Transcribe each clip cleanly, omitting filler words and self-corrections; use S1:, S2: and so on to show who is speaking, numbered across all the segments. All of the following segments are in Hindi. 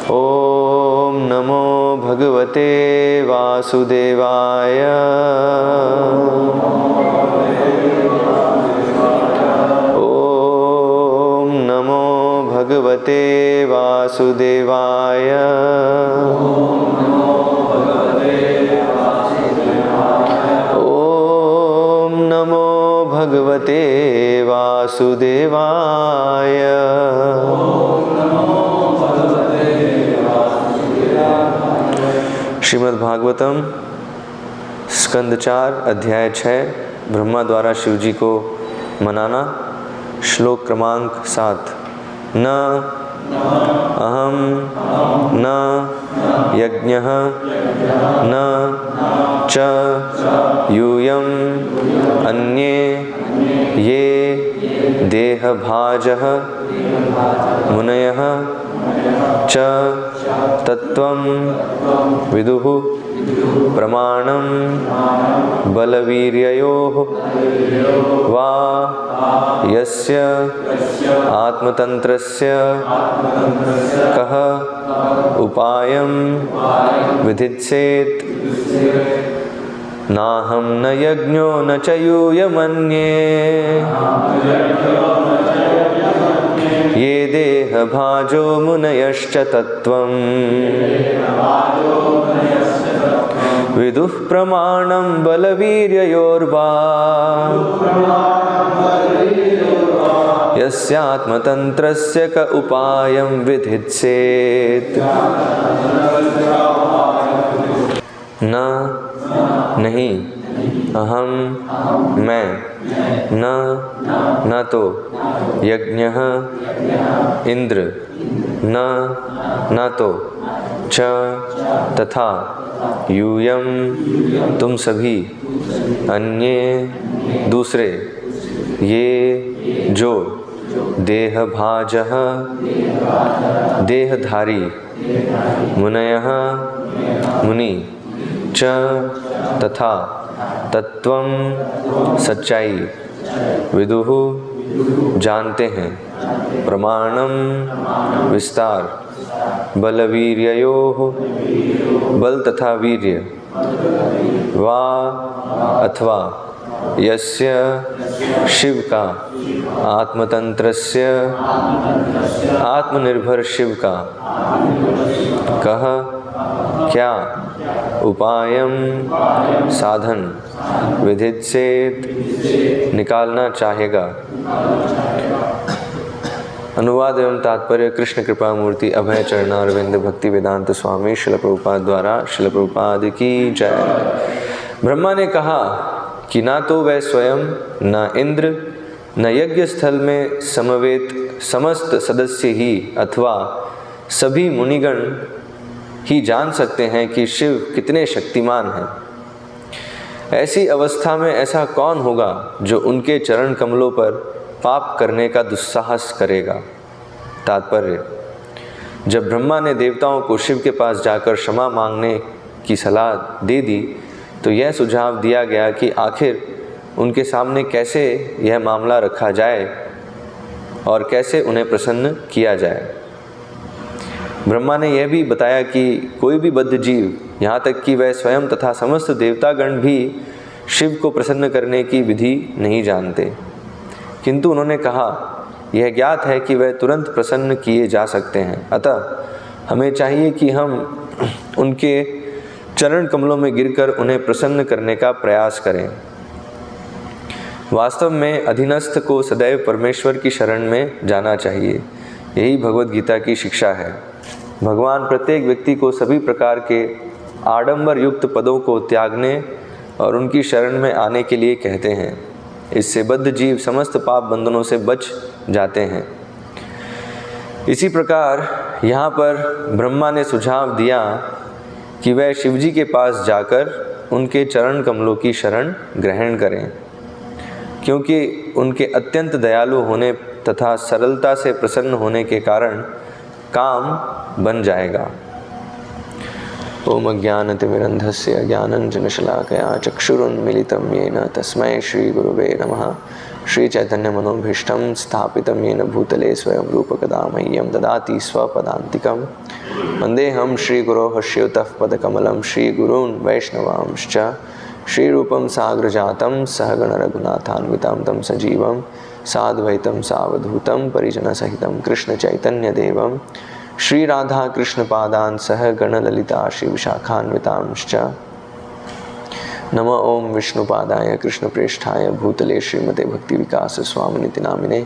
S1: ओम नमो भगवते वासुदेवाय। ओम नमो भगवते वासुदेवाय। ओम नमो भगवते वासुदेवाय। श्रीमद् भागवतम स्कंद 4 अध्याय 6 ब्रह्मा द्वारा शिव जी को मनाना। श्लोक क्रमांक 7। न अहम न यज्ञः न च यूयम् अन्ये ये देहभाजः मुनयः च तत्त्वं विदुः प्रमाणं बलवीर्ययोः वा यस्य आत्मतन्त्रस्य कः उपायं विधित्सेत् नाहं न यज्ञो न च यूयमन्ये ये देहभाजो मुनयश्च तत्त्वं विदुः प्रमाणं बलवीर्ययोर्वा यस्यात्मतन्त्रस्य क उपायं विधित्सेत्। न नहीं, अहम मैं, न तो यज्ञः इंद्र, न तो च तथा यूयम तुम सभी, अन्ये दूसरे, ये जो देहभाजः देहधारी, मुनयः मुनि, च तथा तत्त्वं सच्चाई, विदुः जानते हैं, प्रमाणम विस्तार, बलवीर्ययोः बल तथा वीर्य, वा अथवा यस्य शिव का, आत्मतंत्रस्य आत्मनिर्भर शिव का, कह क्या, उपायम साधन, विधित्सेत् निकालना चाहेगा। अनुवाद एवं तात्पर्य कृष्ण कृपा मूर्ति अभय चरणारविंद भक्ति वेदांत स्वामी शिल प्रभुपाद द्वारा शिल प्रभुपाद की जय। ब्रह्मा ने कहा कि ना तो वह स्वयं, न इंद्र, न यज्ञ स्थल में समवेत समस्त सदस्य ही अथवा सभी मुनिगण ही जान सकते हैं कि शिव कितने शक्तिमान हैं। ऐसी अवस्था में ऐसा कौन होगा जो उनके चरण कमलों पर पाप करने का दुस्साहस करेगा। तात्पर्य, जब ब्रह्मा ने देवताओं को शिव के पास जाकर क्षमा मांगने की सलाह दे दी तो यह सुझाव दिया गया कि आखिर उनके सामने कैसे यह मामला रखा जाए और कैसे उन्हें प्रसन्न किया जाए। ब्रह्मा ने यह भी बताया कि कोई भी बद्ध जीव, यहाँ तक कि वह स्वयं तथा समस्त देवतागण भी शिव को प्रसन्न करने की विधि नहीं जानते, किंतु उन्होंने कहा यह ज्ञात है कि वह तुरंत प्रसन्न किए जा सकते हैं। अतः हमें चाहिए कि हम उनके चरण कमलों में गिरकर उन्हें प्रसन्न करने का प्रयास करें। वास्तव में अधीनस्थ को सदैव परमेश्वर की शरण में जाना चाहिए। यही भगवद गीता की शिक्षा है। भगवान प्रत्येक व्यक्ति को सभी प्रकार के आडंबर युक्त पदों को त्यागने और उनकी शरण में आने के लिए कहते हैं। इससे बद्ध जीव समस्त पाप बंधनों से बच जाते हैं। इसी प्रकार यहाँ पर ब्रह्मा ने सुझाव दिया कि वह शिवजी के पास जाकर उनके चरण कमलों की शरण ग्रहण करें, क्योंकि उनके अत्यंत दयालु होने तथा सरलता से प्रसन्न होने के कारण काम बन जाएगा। ओम अज्ञानतिमिरन्धस्य ज्ञानाञ्जनशलाकया चक्षुरुन्मीलितं येन तस्मै श्रीगुरुवे नमः। श्रीचैतन्यमनोभीष्टं स्थापितं येन भूतले स्वयं रूपकदा मह्यं ददाति स्वपदान्तिकम्। वन्देऽहं श्रीगुरोः श्रीयुतः पदकमलं श्रीगुरून् वैष्णवांश्च श्रीरूपं साग्रजातं सहगण रघुनाथान्वितं तं सजीवं साद्वैतं सावधूतं परिजनसहितं कृष्णचैतन्यदेवं श्रीराधाकृष्णपादान् सह गणललिता श्रीविशाखान्वितांश्च नमो ओं विष्णुपादाय कृष्णप्रेष्ठाय भूतले श्रीमते भक्तिविकास स्वामिनिति नामिने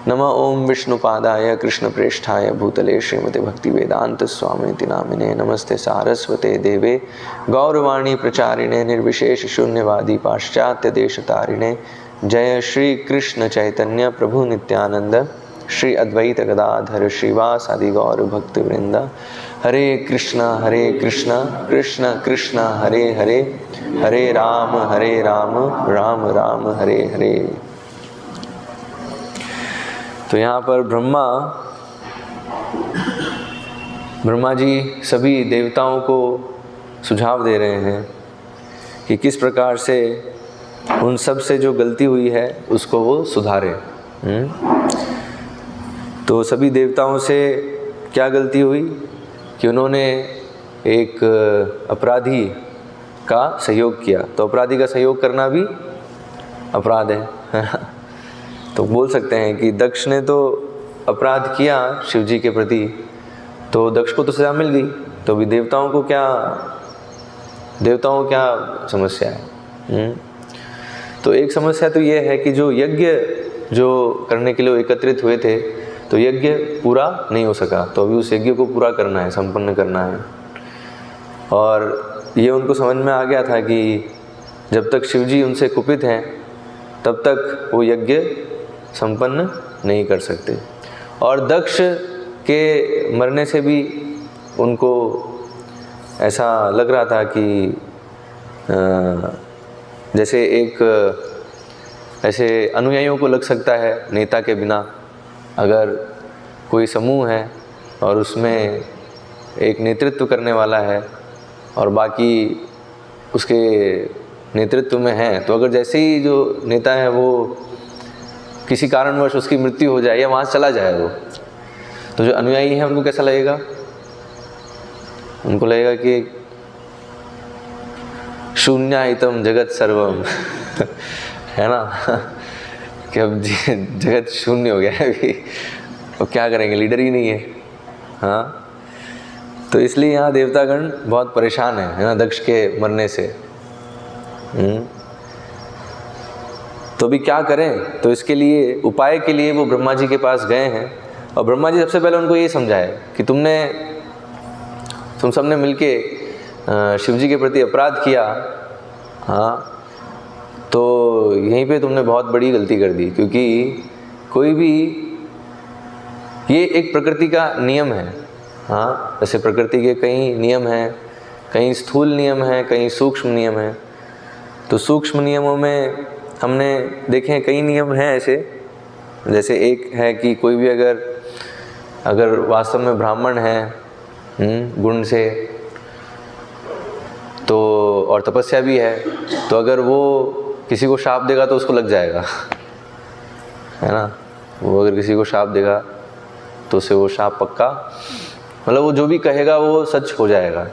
S1: नमो ओं विष्णुपादाय कृष्णप्रेष्ठाय भूतले श्रीमते भक्तिवेदांत स्वामिनिति नामिने नमस्ते सारस्वते देवे गौरवाणी प्रचारिणे निर्विशेष शून्यवादी पाश्चात्य देशतारिणे जय श्री कृष्ण चैतन्य प्रभु नित्यानंद श्री अद्वैत गदाधर श्रीवासादि गौर भक्तवृंद हरे कृष्णा कृष्ण कृष्ण हरे हरे हरे राम राम राम हरे हरे। तो यहाँ पर ब्रह्मा जी सभी देवताओं को सुझाव दे रहे हैं कि किस प्रकार से उन सब से जो गलती हुई है उसको वो सुधारे। तो सभी देवताओं से क्या गलती हुई कि उन्होंने एक अपराधी का सहयोग किया। तो अपराधी का सहयोग करना भी अपराध है तो बोल सकते हैं कि दक्ष ने तो अपराध किया शिव जी के प्रति, तो दक्ष को तो सजा मिल गई, तो अभी देवताओं को क्या समस्या है। तो एक समस्या तो ये है कि जो यज्ञ जो करने के लिए एकत्रित हुए थे तो यज्ञ पूरा नहीं हो सका, तो अभी उस यज्ञ को पूरा करना है, संपन्न करना है। और ये उनको समझ में आ गया था कि जब तक शिवजी उनसे कुपित हैं तब तक वो यज्ञ संपन्न नहीं कर सकते। और दक्ष के मरने से भी उनको ऐसा लग रहा था कि जैसे एक ऐसे अनुयायियों को लग सकता है नेता के बिना, अगर कोई समूह है और उसमें एक नेतृत्व करने वाला है और बाकी उसके नेतृत्व में है, तो अगर जैसे ही जो नेता है वो किसी कारणवश उसकी मृत्यु हो जाए या वहाँ चला जाए वो, तो जो अनुयायी हैं उनको कैसा लगेगा? उनको लगेगा कि शून्याहितम जगत सर्वम है ना कि अब जगत शून्य हो गया है अभी, अब क्या करेंगे, लीडर ही नहीं है। हाँ, तो इसलिए यहाँ देवतागण बहुत परेशान है ना दक्ष के मरने से। तो अभी क्या करें? तो इसके लिए उपाय के लिए वो ब्रह्मा जी के पास गए हैं और ब्रह्मा जी सबसे पहले उनको ये समझाए कि तुम सबने मिलके शिव जी के प्रति अपराध किया। हाँ, तो यहीं पे तुमने बहुत बड़ी गलती कर दी, क्योंकि कोई भी, ये एक प्रकृति का नियम है। हाँ, जैसे प्रकृति के कई नियम हैं, कई स्थूल नियम हैं, कई सूक्ष्म नियम हैं। तो सूक्ष्म नियमों में हमने देखे कई नियम हैं ऐसे, जैसे एक है कि कोई भी अगर वास्तव में ब्राह्मण है गुण से, तो और तपस्या भी है, तो अगर वो किसी को शाप देगा तो उसको लग जाएगा, है ना। वो अगर किसी को शाप देगा तो उसे वो शाप पक्का, मतलब वो जो भी कहेगा वो सच हो जाएगा।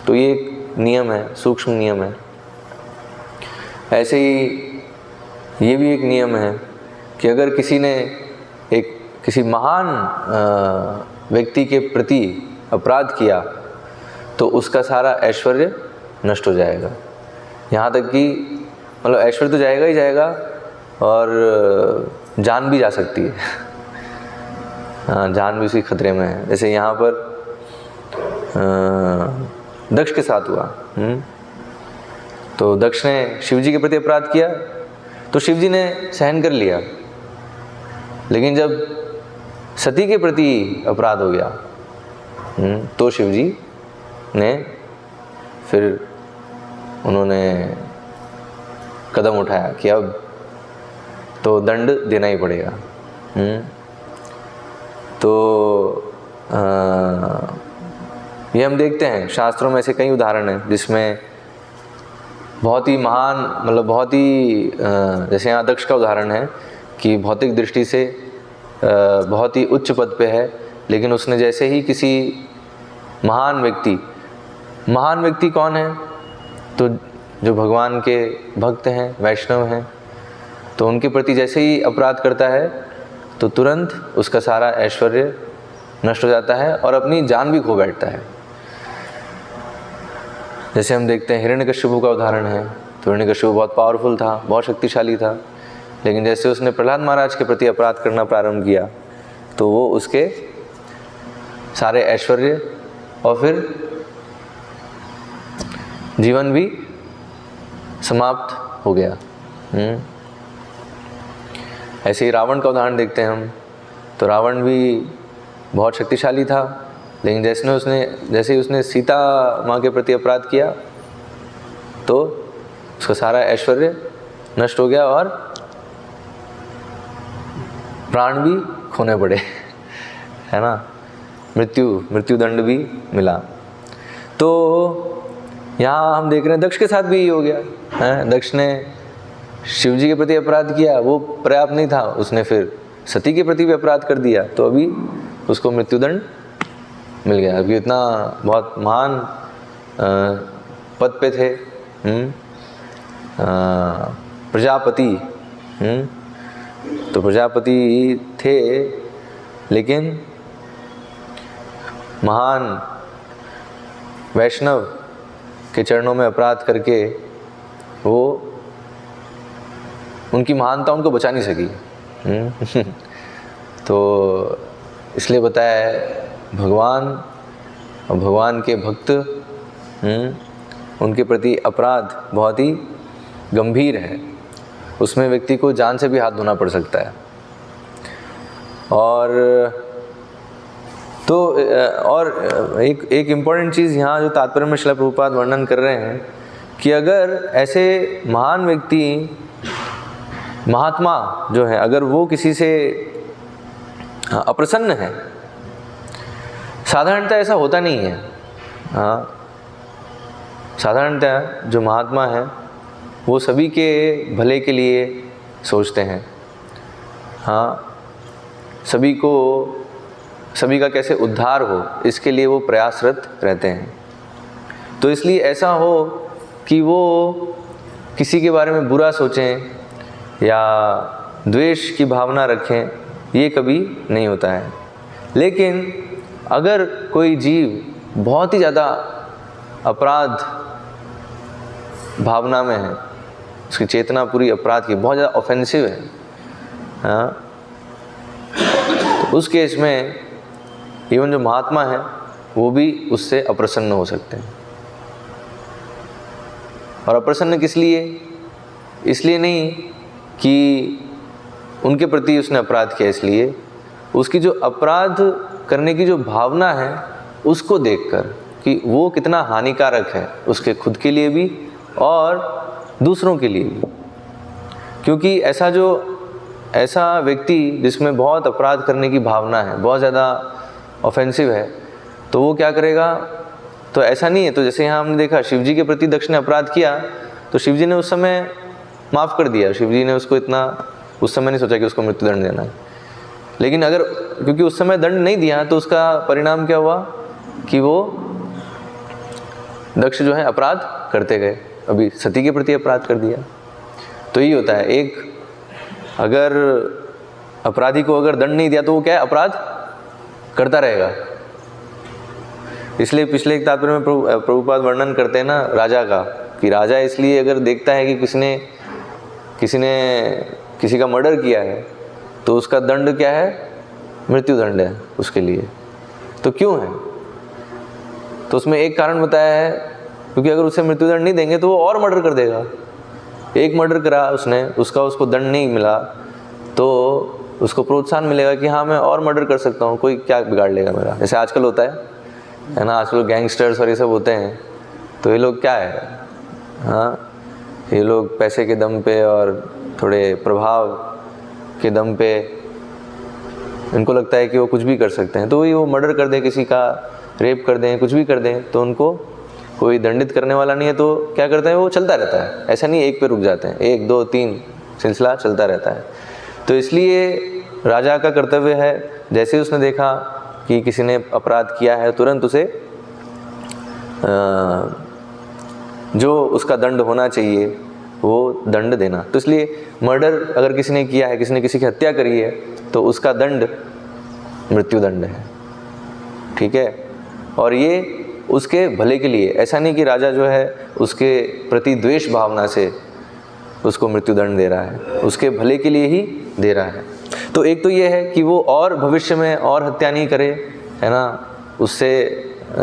S1: तो ये एक नियम है, सूक्ष्म नियम है। ऐसे ही ये भी एक नियम है कि अगर किसी ने किसी महान व्यक्ति के प्रति अपराध किया तो उसका सारा ऐश्वर्य नष्ट हो जाएगा। यहाँ तक कि मतलब ऐश्वर्य तो जाएगा ही जाएगा और जान भी जा सकती है। हाँ, जान भी उसकी खतरे में है। जैसे यहाँ पर दक्ष के साथ हुआ। तो दक्ष ने शिवजी के प्रति अपराध किया तो शिवजी ने सहन कर लिया, लेकिन जब सती के प्रति अपराध हो गया तो शिवजी ने फिर उन्होंने कदम उठाया कि अब तो दंड देना ही पड़ेगा। तो ये हम देखते हैं शास्त्रों में ऐसे कई उदाहरण हैं जिसमें बहुत ही महान, मतलब बहुत ही जैसे यहाँ दक्ष का उदाहरण है कि भौतिक दृष्टि से बहुत ही उच्च पद पे है, लेकिन उसने जैसे ही किसी महान व्यक्ति कौन है? तो जो भगवान के भक्त हैं, वैष्णव हैं, तो उनके प्रति जैसे ही अपराध करता है तो तुरंत उसका सारा ऐश्वर्य नष्ट हो जाता है और अपनी जान भी खो बैठता है। जैसे हम देखते हैं हिरण्यकश्यप का उदाहरण है। तो हिरण्यकश्यप बहुत पावरफुल था, बहुत शक्तिशाली था, लेकिन जैसे उसने प्रहलाद महाराज के प्रति अपराध करना प्रारंभ किया तो वो उसके सारे ऐश्वर्य और फिर जीवन भी समाप्त हो गया। ऐसे ही रावण का उदाहरण देखते हैं हम। तो रावण भी बहुत शक्तिशाली था, लेकिन जैसे ही उसने सीता माँ के प्रति अपराध किया तो उसका सारा ऐश्वर्य नष्ट हो गया और प्राण भी खोने पड़े, है ना, मृत्यु दंड भी मिला। तो यहाँ हम देख रहे हैं दक्ष के साथ भी यही हो गया है। दक्ष ने शिव जी के प्रति अपराध किया, वो पर्याप्त नहीं था, उसने फिर सती के प्रति भी अपराध कर दिया, तो अभी उसको मृत्युदंड मिल गया। अभी इतना बहुत महान पद पे थे, प्रजापति, तो प्रजापति थे, लेकिन महान वैष्णव के चरणों में अपराध करके वो उनकी महानता उनको बचा नहीं सकी। तो इसलिए बताया है भगवान और भगवान के भक्त, उनके प्रति अपराध बहुत ही गंभीर है। उसमें व्यक्ति को जान से भी हाथ धोना पड़ सकता है। और एक इम्पॉर्टेंट चीज़ यहाँ जो तात्पर्य में श्रील प्रभुपाद वर्णन कर रहे हैं कि अगर ऐसे महान व्यक्ति, महात्मा जो है, अगर वो किसी से अप्रसन्न है, साधारणतः ऐसा होता नहीं है। हाँ, साधारणतः जो महात्मा है वो सभी के भले के लिए सोचते हैं। हाँ, सभी का कैसे उद्धार हो इसके लिए वो प्रयासरत रहते हैं। तो इसलिए ऐसा हो कि वो किसी के बारे में बुरा सोचें या द्वेष की भावना रखें, ये कभी नहीं होता है। लेकिन अगर कोई जीव बहुत ही ज़्यादा अपराध भावना में है, उसकी चेतना पूरी अपराध की बहुत ज़्यादा ऑफेंसिव है, हाँ, तो उस केस में इवन जो महात्मा है वो भी उससे अप्रसन्न हो सकते हैं। और अप्रसन्न किस लिए? इसलिए नहीं कि उनके प्रति उसने अपराध किया, इसलिए उसकी जो अपराध करने की जो भावना है उसको देखकर कि वो कितना हानिकारक है उसके खुद के लिए भी और दूसरों के लिए भी। क्योंकि ऐसा व्यक्ति जिसमें बहुत अपराध करने की भावना है, बहुत ज़्यादा ऑफेंसिव है, तो वो क्या करेगा? तो ऐसा नहीं है। तो जैसे यहाँ हमने देखा शिव जी के प्रति दक्ष ने अपराध किया तो शिव जी ने उस समय माफ़ कर दिया। शिव जी ने उसको इतना उस समय नहीं सोचा कि उसको मृत्युदंड देना है। लेकिन अगर क्योंकि उस समय दंड नहीं दिया तो उसका परिणाम क्या हुआ कि वो दक्ष जो है अपराध करते गए, अभी सती के प्रति अपराध कर दिया। तो यही होता है, एक अगर अपराधी को अगर दंड नहीं दिया तो वो क्या है, अपराध करता रहेगा। इसलिए पिछले एक तात्पर्य में प्रभुपाद वर्णन करते हैं ना राजा का, कि राजा इसलिए अगर देखता है कि किसी का मर्डर किया है तो उसका दंड क्या है, मृत्युदंड है उसके लिए। तो क्यों है? तो उसमें एक कारण बताया है, क्योंकि अगर उसे मृत्युदंड नहीं देंगे तो वो और मर्डर कर देगा। एक मर्डर करा उसने, उसको दंड नहीं मिला तो उसको प्रोत्साहन मिलेगा कि हाँ मैं और मर्डर कर सकता हूँ, कोई क्या बिगाड़ लेगा मेरा। जैसे आजकल होता है ना, आजकल गैंगस्टर्स और ये सब होते हैं। तो ये लोग क्या है, हाँ, ये लोग पैसे के दम पे और थोड़े प्रभाव के दम पे इनको लगता है कि वो कुछ भी कर सकते हैं। तो वो मर्डर कर दें, किसी का रेप कर दें, कुछ भी कर दें, तो उनको कोई दंडित करने वाला नहीं है। तो क्या करते हैं, वो चलता रहता है। ऐसा नहीं एक पे रुक जाते हैं, 1 2 3 सिलसिला चलता रहता है। तो इसलिए राजा का कर्तव्य है, जैसे उसने देखा कि किसी ने अपराध किया है तुरंत उसे जो उसका दंड होना चाहिए वो दंड देना। तो इसलिए मर्डर अगर किसी ने किया है, किसी ने किसी की हत्या करी है, तो उसका दंड मृत्यु दंड है, ठीक है। और ये उसके भले के लिए, ऐसा नहीं कि राजा जो है उसके प्रति द्वेष भावना से उसको मृत्यु दंड दे रहा है, उसके भले के लिए ही दे रहा है। तो एक तो ये है कि वो और भविष्य में और हत्या नहीं करे, है ना, उससे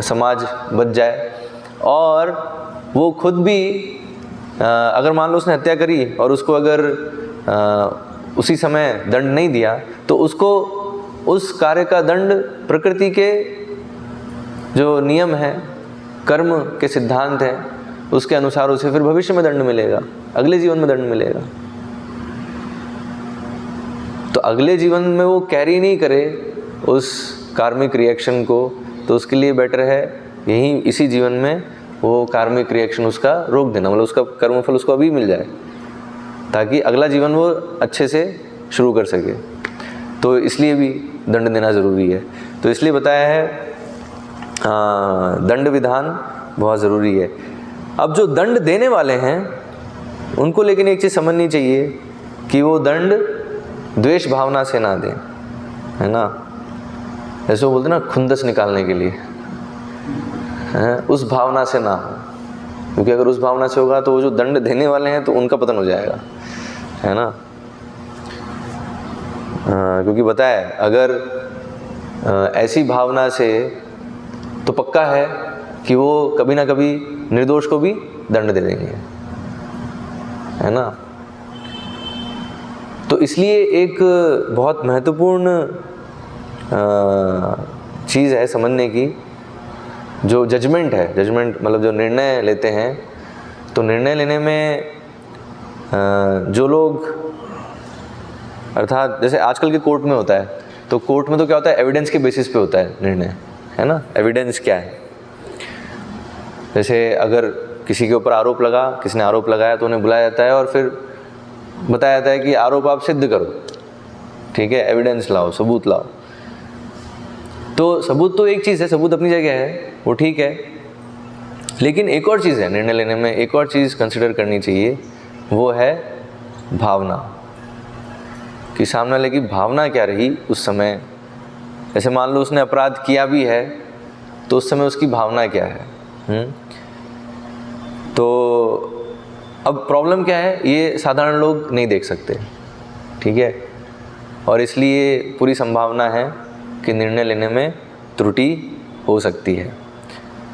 S1: समाज बच जाए। और वो खुद भी अगर मान लो उसने हत्या करी और उसको अगर उसी समय दंड नहीं दिया, तो उसको उस कार्य का दंड प्रकृति के जो नियम हैं, कर्म के सिद्धांत हैं, उसके अनुसार उसे फिर भविष्य में दंड मिलेगा, अगले जीवन में दंड मिलेगा। तो अगले जीवन में वो कैरी नहीं करे उस कार्मिक रिएक्शन को, तो उसके लिए बेटर है यही इसी जीवन में वो कार्मिक रिएक्शन उसका रोक देना, मतलब उसका कर्मफल उसको अभी मिल जाए, ताकि अगला जीवन वो अच्छे से शुरू कर सके। तो इसलिए भी दंड देना ज़रूरी है। तो इसलिए बताया है दंड विधान बहुत ज़रूरी है। अब जो दंड देने वाले हैं उनको लेकिन एक चीज़ समझनी चाहिए कि वो दंड द्वेष भावना से ना दें, है ना। जैसे वो बोलते ना खुंदस निकालने के लिए, उस भावना से ना हो, क्योंकि अगर उस भावना से होगा तो वो जो दंड देने वाले हैं तो उनका पतन हो जाएगा, है ना। क्योंकि बताया अगर ऐसी भावना से, तो पक्का है कि वो कभी ना कभी निर्दोष को भी दंड दे देंगे, है ना। तो इसलिए एक बहुत महत्वपूर्ण चीज़ है समझने की, जो जजमेंट है, जजमेंट मतलब जो निर्णय लेते हैं, तो निर्णय लेने में जो लोग, अर्थात जैसे आजकल के कोर्ट में होता है, तो कोर्ट में तो क्या होता है, एविडेंस के बेसिस पे होता है निर्णय, है ना। एविडेंस क्या है, जैसे अगर किसी के ऊपर आरोप लगा, किसी ने आरोप लगाया, तो उन्हें बुलाया जाता है और फिर बताया जाता है कि आरोप आप सिद्ध करो, ठीक है, एविडेंस लाओ, सबूत लाओ। तो सबूत तो एक चीज़ है, सबूत अपनी जगह है, वो ठीक है, लेकिन एक और चीज़ है निर्णय लेने में, एक और चीज़ कंसिडर करनी चाहिए, वो है भावना, कि सामने वाले की भावना क्या रही उस समय। जैसे मान लो उसने अपराध किया भी है, तो उस समय उसकी भावना क्या है। तो अब प्रॉब्लम क्या है, ये साधारण लोग नहीं देख सकते, ठीक है, और इसलिए पूरी संभावना है कि निर्णय लेने में त्रुटि हो सकती है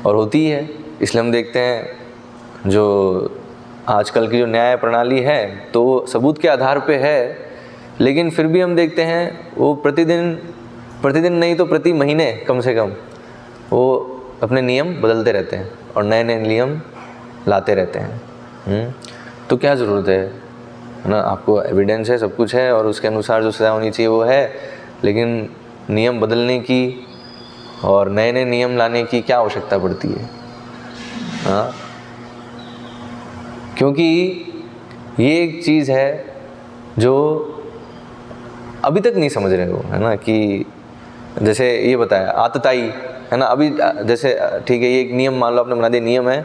S1: और होती है। इसलिए हम देखते हैं जो आजकल की जो न्याय प्रणाली है, तो वो सबूत के आधार पे है, लेकिन फिर भी हम देखते हैं वो प्रतिदिन नहीं तो प्रति महीने कम से कम वो अपने नियम बदलते रहते हैं और नए नए नियम लाते रहते हैं। तो क्या ज़रूरत है ना, आपको एविडेंस है, सब कुछ है, और उसके अनुसार जो सज़ा होनी चाहिए वो है, लेकिन नियम बदलने की और नए नए नियम लाने की क्या आवश्यकता पड़ती है। हाँ, क्योंकि ये एक चीज़ है जो अभी तक नहीं समझ रहे हो, है ना, कि जैसे ये बताया आतताई, है ना। अभी जैसे ठीक है, ये एक नियम मान लो आपने बना दिया, नियम है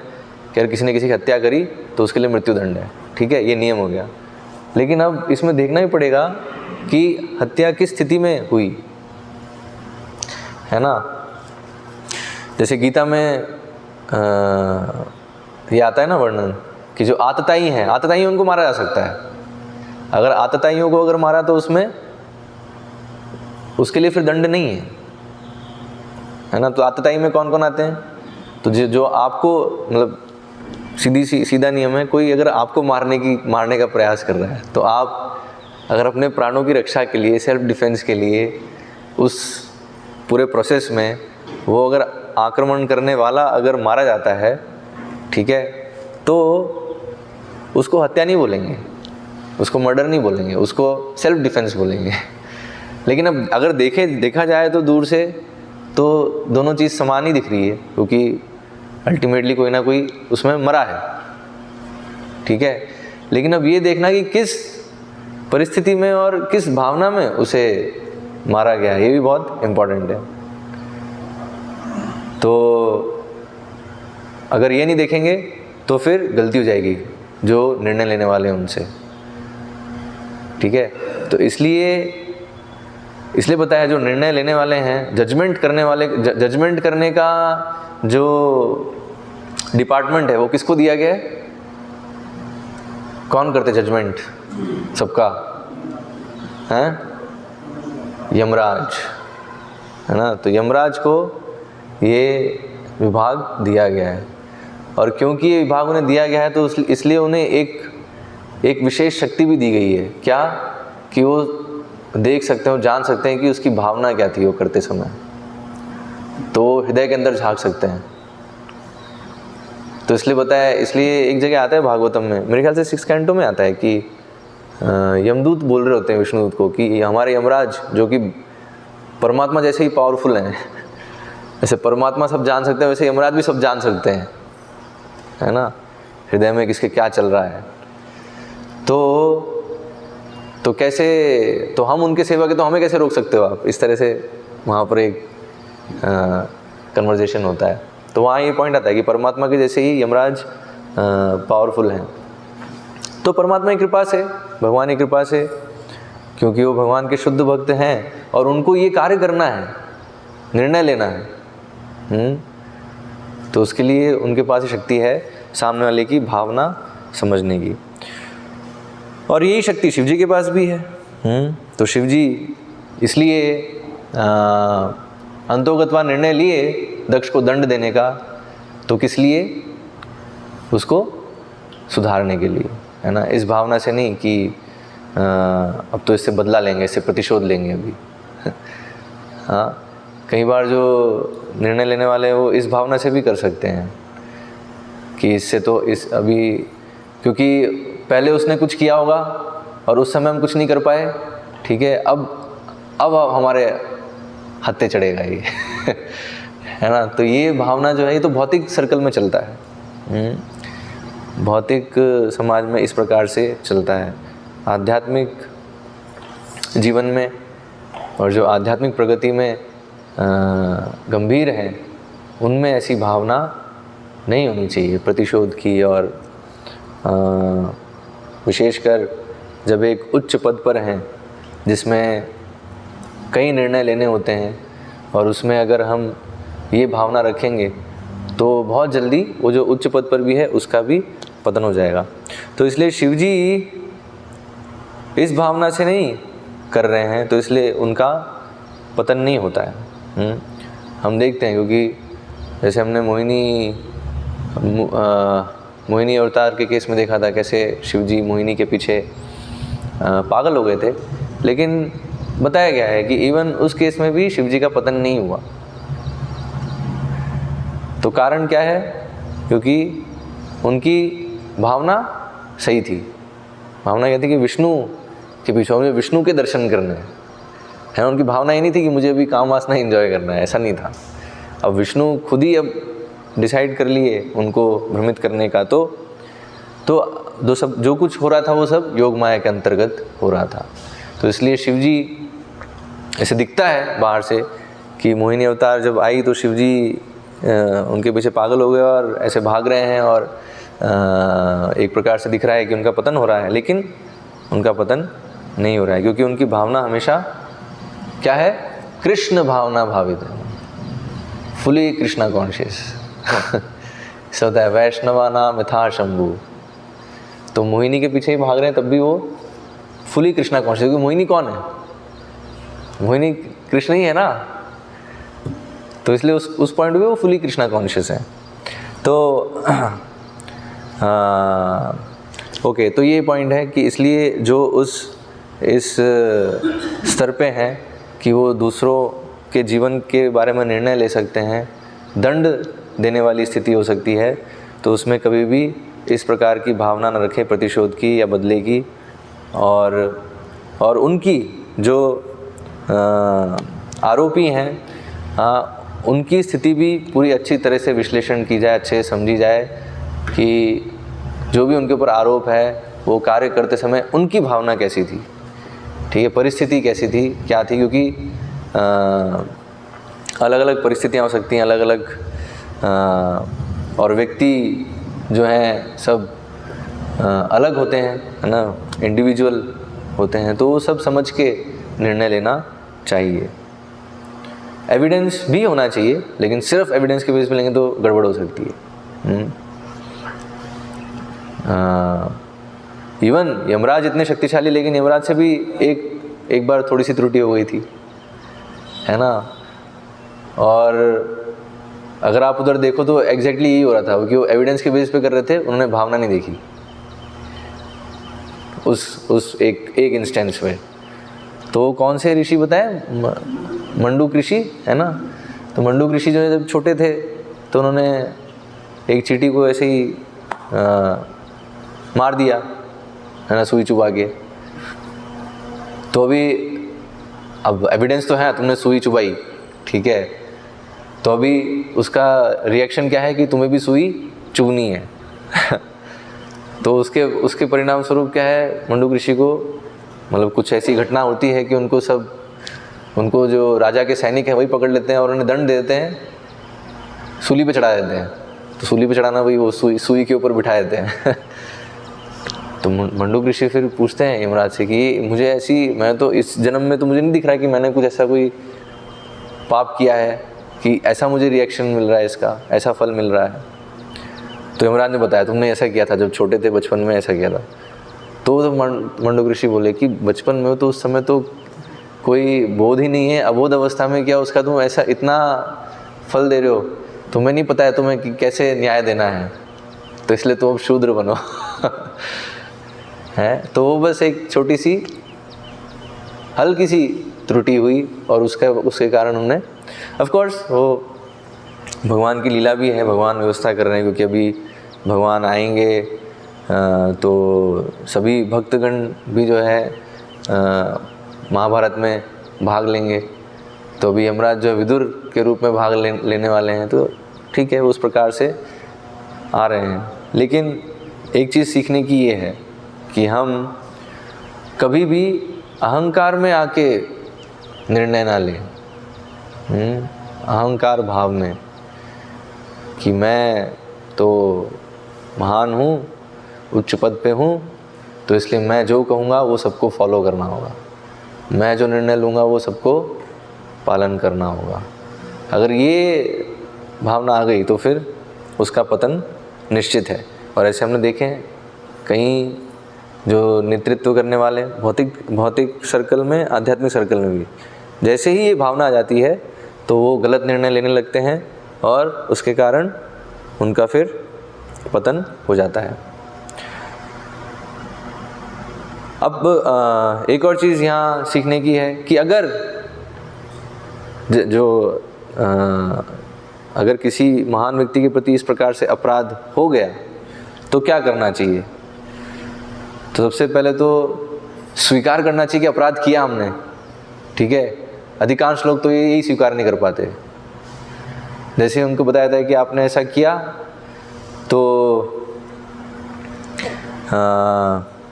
S1: कि अगर किसी ने किसी की हत्या करी तो उसके लिए मृत्युदंड है, ठीक है, ये नियम हो गया। लेकिन अब इसमें देखना ही पड़ेगा कि हत्या किस स्थिति में हुई, है ना। जैसे गीता में ये आता है ना वर्णन कि जो आतताई हैं, आतताई उनको मारा जा सकता है। अगर आतताइयों को अगर मारा तो उसमें उसके लिए फिर दंड नहीं है ना। तो आतताई में कौन कौन आते हैं, तो जो आपको मतलब सीधा नियम है, कोई अगर आपको मारने का प्रयास कर रहा है, तो आप अगर अपने प्राणों की रक्षा के लिए, सेल्फ डिफेंस के लिए उस पूरे प्रोसेस में वो अगर आक्रमण करने वाला अगर मारा जाता है, ठीक है, तो उसको हत्या नहीं बोलेंगे, उसको मर्डर नहीं बोलेंगे, उसको सेल्फ डिफेंस बोलेंगे। लेकिन अब अगर देखा जाए तो दूर से तो दोनों चीज़ समान ही दिख रही है, क्योंकि अल्टीमेटली कोई ना कोई उसमें मरा है, ठीक है। लेकिन अब ये देखना कि किस परिस्थिति में और किस भावना में उसे मारा गया, ये भी बहुत इम्पोर्टेंट है। तो अगर ये नहीं देखेंगे तो फिर गलती हो जाएगी जो निर्णय लेने वाले हैं उनसे, ठीक है। तो इसलिए बताया जो निर्णय लेने वाले हैं, जजमेंट करने वाले, जजमेंट करने का जो डिपार्टमेंट है वो किसको दिया गया है? कौन करते जजमेंट सबका? हैं? यमराज, है ना। तो यमराज को ये विभाग दिया गया है, और क्योंकि ये विभाग उन्हें दिया गया है तो इसलिए उन्हें एक विशेष शक्ति भी दी गई है। क्या? कि वो देख सकते हो, जान सकते हैं कि उसकी भावना क्या थी वो करते समय, तो हृदय के अंदर झांक सकते हैं। तो इसलिए बताया, इसलिए एक जगह आता है भागवतम में, मेरे ख्याल से 6 कैंटो में आता है कि यमदूत बोल रहे होते हैं विष्णुदूत को कि हमारे यमराज जो कि परमात्मा जैसे ही पावरफुल हैं, जैसे परमात्मा सब जान सकते हैं वैसे यमराज भी सब जान सकते हैं, है ना, हृदय में किसके क्या चल रहा है। तो कैसे, तो हम उनके सेवक हैं तो हमें कैसे रोक सकते हो आप? इस तरह से वहाँ पर एक कन्वर्जेशन होता है। तो वहाँ ये पॉइंट आता है कि परमात्मा के जैसे ही यमराज पावरफुल हैं। तो परमात्मा की कृपा से, भगवान की कृपा से, क्योंकि वो भगवान के शुद्ध भक्त हैं और उनको ये कार्य करना है, निर्णय लेना है, तो उसके लिए उनके पास शक्ति है सामने वाले की भावना समझने की, और यही शक्ति शिव जी के पास भी है। तो शिव जी इसलिए अंतोगतवा निर्णय लिए दक्ष को दंड देने का, तो किस लिए? उसको सुधारने के लिए, है ना। इस भावना से नहीं कि अब तो इससे बदला लेंगे, इससे प्रतिशोध लेंगे अभी। हाँ, कई बार जो निर्णय लेने वाले हैं वो इस भावना से भी कर सकते हैं कि इससे तो इस अभी, क्योंकि पहले उसने कुछ किया होगा और उस समय हम कुछ नहीं कर पाए, ठीक है, अब हमारे हत्थे चढ़ेगा ये है ना। तो ये भावना जो है ये तो भौतिक सर्कल में चलता है, भौतिक समाज में इस प्रकार से चलता है। आध्यात्मिक जीवन में और जो आध्यात्मिक प्रगति में गंभीर हैं उनमें ऐसी भावना नहीं होनी चाहिए प्रतिशोध की, और विशेषकर जब एक उच्च पद पर हैं जिसमें कई निर्णय लेने होते हैं और उसमें अगर हम ये भावना रखेंगे तो बहुत जल्दी वो जो उच्च पद पर भी है उसका भी पतन हो जाएगा। तो इसलिए शिवजी इस भावना से नहीं कर रहे हैं, तो इसलिए उनका पतन नहीं होता है। हम देखते हैं, क्योंकि जैसे हमने मोहिनी अवतार के केस में देखा था कैसे शिवजी मोहिनी के पीछे पागल हो गए थे, लेकिन बताया गया है कि इवन उस केस में भी शिवजी का पतन नहीं हुआ। तो कारण क्या है? क्योंकि उनकी भावना सही थी। भावना क्या थी कि विष्णु के पीछे मुझे विष्णु के दर्शन करने हैं, है ना। उनकी भावना ये नहीं थी कि मुझे अभी काम वासना एंजॉय करना है, ऐसा नहीं था। अब विष्णु खुद ही अब डिसाइड कर लिए उनको भ्रमित करने का, तो सब जो कुछ हो रहा था वो सब योग माया के अंतर्गत हो रहा था। तो इसलिए शिवजी ऐसे दिखता है बाहर से कि मोहिनी अवतार जब आई तो शिवजी उनके पीछे पागल हो गए और ऐसे भाग रहे हैं, और एक प्रकार से दिख रहा है कि उनका पतन हो रहा है, लेकिन उनका पतन नहीं हो रहा है, क्योंकि उनकी भावना हमेशा क्या है? कृष्ण भावना भावित है, फुली कृष्णा कॉन्शियस होता है। वैष्णवा नाम यथा शंभु, तो मोहिनी के पीछे ही भाग रहे हैं तब भी वो फुली कृष्णा कॉन्शियस, क्योंकि मोहिनी कौन है? मोहिनी कृष्ण ही है ना, तो इसलिए उस पॉइंट पे वो फुली कृष्णा कॉन्शियस है। तो ओके, तो ये पॉइंट है कि इसलिए जो इस स्तर पे हैं कि वो दूसरों के जीवन के बारे में निर्णय ले सकते हैं, दंड देने वाली स्थिति हो सकती है, तो उसमें कभी भी इस प्रकार की भावना न रखें प्रतिशोध की या बदले की। और उनकी जो आरोपी हैं उनकी स्थिति भी पूरी अच्छी तरह से विश्लेषण की जाए, अच्छे से समझी जाए कि जो भी उनके ऊपर आरोप है वो कार्य करते समय उनकी भावना कैसी थी, ठीक है, परिस्थिति कैसी थी, क्या थी, क्योंकि अलग अलग परिस्थितियाँ हो सकती हैं, अलग अलग और व्यक्ति जो हैं सब अलग होते हैं, है ना, इंडिविजुअल होते हैं, तो वो सब समझ के निर्णय लेना चाहिए। एविडेंस भी होना चाहिए, लेकिन सिर्फ एविडेंस के बेस पे लेंगे तो गड़बड़ हो सकती है। इवन यमराज इतने शक्तिशाली, लेकिन यमराज से भी एक बार थोड़ी सी त्रुटि हो गई थी, है ना। और अगर आप उधर देखो तो एग्जैक्टली यही हो रहा था, क्योंकि वो एविडेंस के बेस पे कर रहे थे, उन्होंने भावना नहीं देखी उस एक इंस्टेंस में। तो कौन से ऋषि बताए? मंडूक ऋषि, है ना। तो मंडूक ऋषि जो है जब छोटे थे तो उन्होंने एक चींटी को ऐसे ही मार दिया, है ना, सुई चुबा के। तो अभी अब एविडेंस तो है, तुमने सुई चुबाई, ठीक है, तो अभी उसका रिएक्शन क्या है कि तुम्हें भी सुई चुभनी है। तो उसके परिणाम स्वरूप क्या है, मंडूक ऋषि को मतलब कुछ ऐसी घटना होती है कि उनको जो राजा के सैनिक हैं वही पकड़ लेते हैं और उन्हें दंड देते हैं, सूली पे चढ़ा देते हैं। तो सूली पे चढ़ाना वही वो सुई के ऊपर बिठा देते हैं। तो मंडूक ऋषि फिर पूछते हैं यमराज से कि मुझे मैं तो इस जन्म में तो मुझे नहीं दिख रहा कि मैंने कुछ ऐसा कोई पाप किया है कि ऐसा मुझे रिएक्शन मिल रहा है, इसका ऐसा फल मिल रहा है। तो यमराज ने बताया तुमने ऐसा किया था जब छोटे थे, बचपन में ऐसा किया था। तो मंडूक ऋषि बोले कि बचपन में हो तो उस समय तो कोई बोध ही नहीं है, अबोध अवस्था में क्या उसका तुम ऐसा इतना फल दे रहे हो, तुम्हें नहीं पता है तुम्हें कि कैसे न्याय देना है, तो इसलिए तुम अब शूद्र बनो। है तो वो बस एक छोटी सी हल्की सी त्रुटि हुई और उसके कारण हमने, ऑफ कोर्स वो भगवान की लीला भी है, भगवान व्यवस्था कर रहे हैं, क्योंकि अभी भगवान आएंगे तो सभी भक्तगण भी जो है महाभारत में भाग लेंगे। तो अभी यमराज जो विदुर के रूप में भाग लेने वाले हैं, तो ठीक है, उस प्रकार से आ रहे हैं। लेकिन एक चीज़ सीखने की ये है कि हम कभी भी अहंकार में आके निर्णय ना लें, अहंकार भाव में कि मैं तो महान हूँ, उच्च पद पे हूँ, तो इसलिए मैं जो कहूँगा वो सबको फॉलो करना होगा, मैं जो निर्णय लूँगा वो सबको पालन करना होगा। अगर ये भावना आ गई तो फिर उसका पतन निश्चित है। और ऐसे हमने देखे हैं कहीं जो नेतृत्व करने वाले भौतिक सर्कल में, आध्यात्मिक सर्कल में भी, जैसे ही ये भावना आ जाती है तो वो गलत निर्णय लेने लगते हैं और उसके कारण उनका फिर पतन हो जाता है। अब एक और चीज़ यहाँ सीखने की है कि अगर किसी महान व्यक्ति के प्रति इस प्रकार से अपराध हो गया तो क्या करना चाहिए। तो सबसे पहले तो स्वीकार करना चाहिए कि अपराध किया हमने, ठीक है। अधिकांश लोग तो यही स्वीकार नहीं कर पाते। जैसे उनको बताया था कि आपने ऐसा किया, तो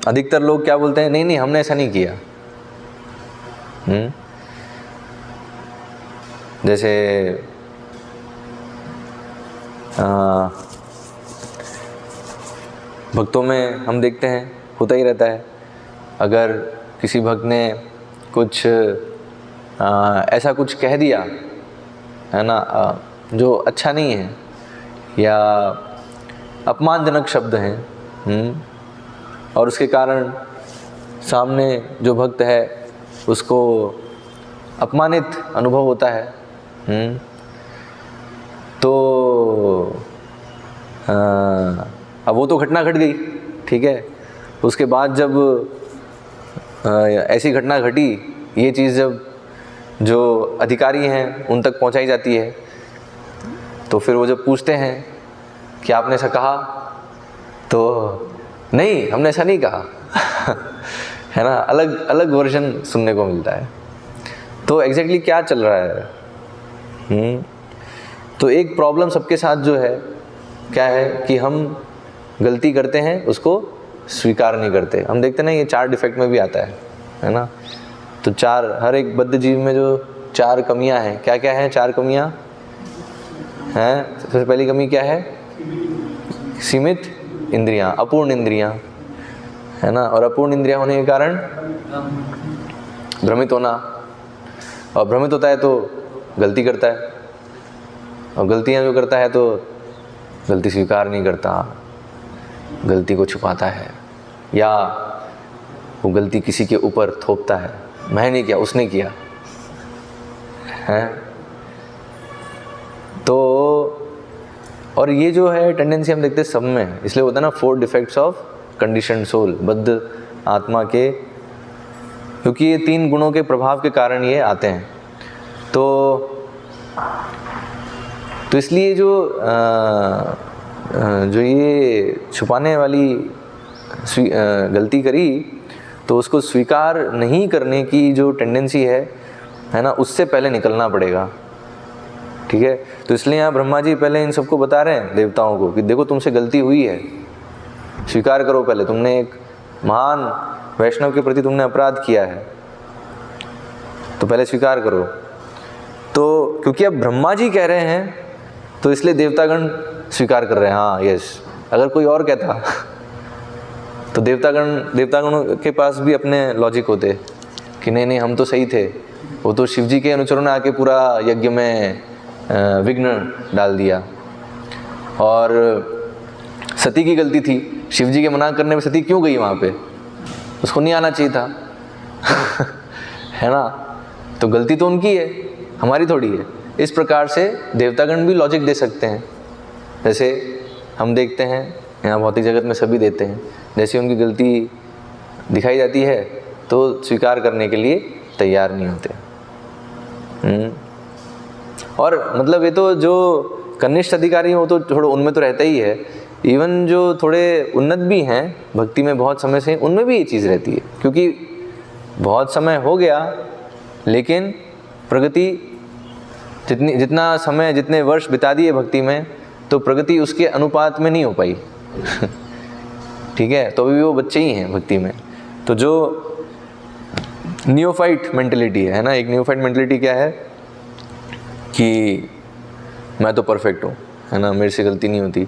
S1: अधिकतर लोग क्या बोलते हैं, नहीं हमने ऐसा नहीं किया। जैसे भक्तों में हम देखते हैं होता ही रहता है, अगर किसी भक्त ने कुछ ऐसा कुछ कह दिया, है ना, जो अच्छा नहीं है या अपमानजनक शब्द हैं, और उसके कारण सामने जो भक्त है उसको अपमानित अनुभव होता है, तो अब वो तो घटना घट गई, ठीक है। उसके बाद जब ऐसी घटना घटी, ये चीज़ जब जो अधिकारी हैं उन तक पहुंचाई जाती है, तो फिर वो जब पूछते हैं कि आपने ऐसा कहा, तो नहीं हमने ऐसा नहीं कहा। है ना, अलग अलग वर्जन सुनने को मिलता है। तो एग्जैक्टली क्या चल रहा है? तो एक प्रॉब्लम सबके साथ जो है क्या है कि हम गलती करते हैं, उसको स्वीकार नहीं करते। हम देखते हैं ना, ये 4 डिफेक्ट में भी आता है ना। तो हर एक बद्ध जीव में जो 4 कमियां हैं, क्या क्या हैं 4 कमियां हैं? सबसे पहली कमी क्या है सीमित इंद्रियां, अपूर्ण इंद्रियां, है ना। और अपूर्ण इंद्रियां होने के कारण भ्रमित होना, और भ्रमित होता है तो गलती करता है, और गलतियां जो करता है तो गलती स्वीकार नहीं करता, गलती को छुपाता है, या वो गलती किसी के ऊपर थोपता है, मैं नहीं किया उसने किया है। तो और ये जो है टेंडेंसी हम देखते हैं सब में, इसलिए होता है ना 4 डिफेक्ट्स ऑफ कंडीशनड सोल, बद्ध आत्मा के, क्योंकि ये 3 गुणों के प्रभाव के कारण ये आते हैं। तो इसलिए जो ये छुपाने वाली गलती करी, तो उसको स्वीकार नहीं करने की जो टेंडेंसी है ना, उससे पहले निकलना पड़ेगा, ठीक है। तो इसलिए यहाँ ब्रह्मा जी पहले इन सबको बता रहे हैं देवताओं को कि देखो तुमसे गलती हुई है, स्वीकार करो, पहले तुमने एक महान वैष्णव के प्रति तुमने अपराध किया है, तो पहले स्वीकार करो। तो क्योंकि अब ब्रह्मा जी कह रहे हैं तो इसलिए देवतागण स्वीकार कर रहे हैं, हाँ यस। अगर कोई और कहता तो देवतागणों के पास भी अपने लॉजिक होते कि नहीं हम तो सही थे, वो तो शिव जी के अनुचरों ने आके पूरा यज्ञ में विघ्न डाल दिया, और सती की गलती थी, शिव जी के मना करने में सती क्यों गई वहाँ पे, उसको नहीं आना चाहिए था है ना। तो गलती तो उनकी है, हमारी थोड़ी है। इस प्रकार से देवतागण भी लॉजिक दे सकते हैं, जैसे हम देखते हैं यहाँ भौतिक जगत में सभी देते हैं। जैसे उनकी गलती दिखाई जाती है तो स्वीकार करने के लिए तैयार नहीं होते। और मतलब ये तो जो कनिष्ठ अधिकारी हो तो थोड़ा उनमें तो रहता ही है, इवन जो थोड़े उन्नत भी हैं भक्ति में बहुत समय से, उनमें भी ये चीज़ रहती है, क्योंकि बहुत समय हो गया लेकिन प्रगति जितना समय जितने वर्ष बिता दिए भक्ति में, तो प्रगति उसके अनुपात में नहीं हो पाई ठीक है, तो अभी भी वो बच्चे ही हैं भक्ति में। तो जो नियोफाइट मेंटेलिटी है ना, एक नियोफाइट मेंटेलिटी क्या है कि मैं तो परफेक्ट हूँ, है ना, मेरे से गलती नहीं होती,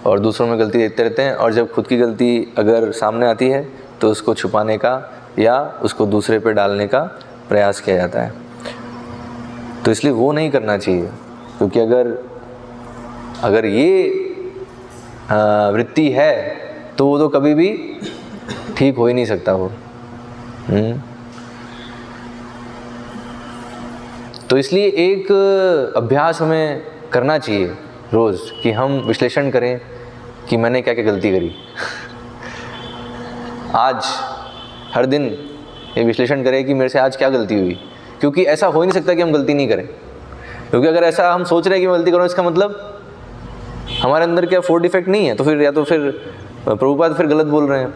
S1: और दूसरों में गलती देखते रहते हैं, और जब खुद की गलती अगर सामने आती है तो उसको छुपाने का या उसको दूसरे पे डालने का प्रयास किया जाता है। तो इसलिए वो नहीं करना चाहिए, क्योंकि अगर ये वृत्ति है तो वो तो कभी भी ठीक हो ही नहीं सकता वो। तो इसलिए एक अभ्यास हमें करना चाहिए रोज़ कि हम विश्लेषण करें कि मैंने क्या क्या गलती करी आज, हर दिन ये विश्लेषण करें कि मेरे से आज क्या गलती हुई, क्योंकि ऐसा हो ही नहीं सकता कि हम गलती नहीं करें। क्योंकि अगर ऐसा हम सोच रहे हैं कि मैं गलती करूँ, इसका मतलब हमारे अंदर क्या 4 डिफेक्ट नहीं है, तो फिर या तो फिर प्रभुपाद फिर गलत बोल रहे हैं,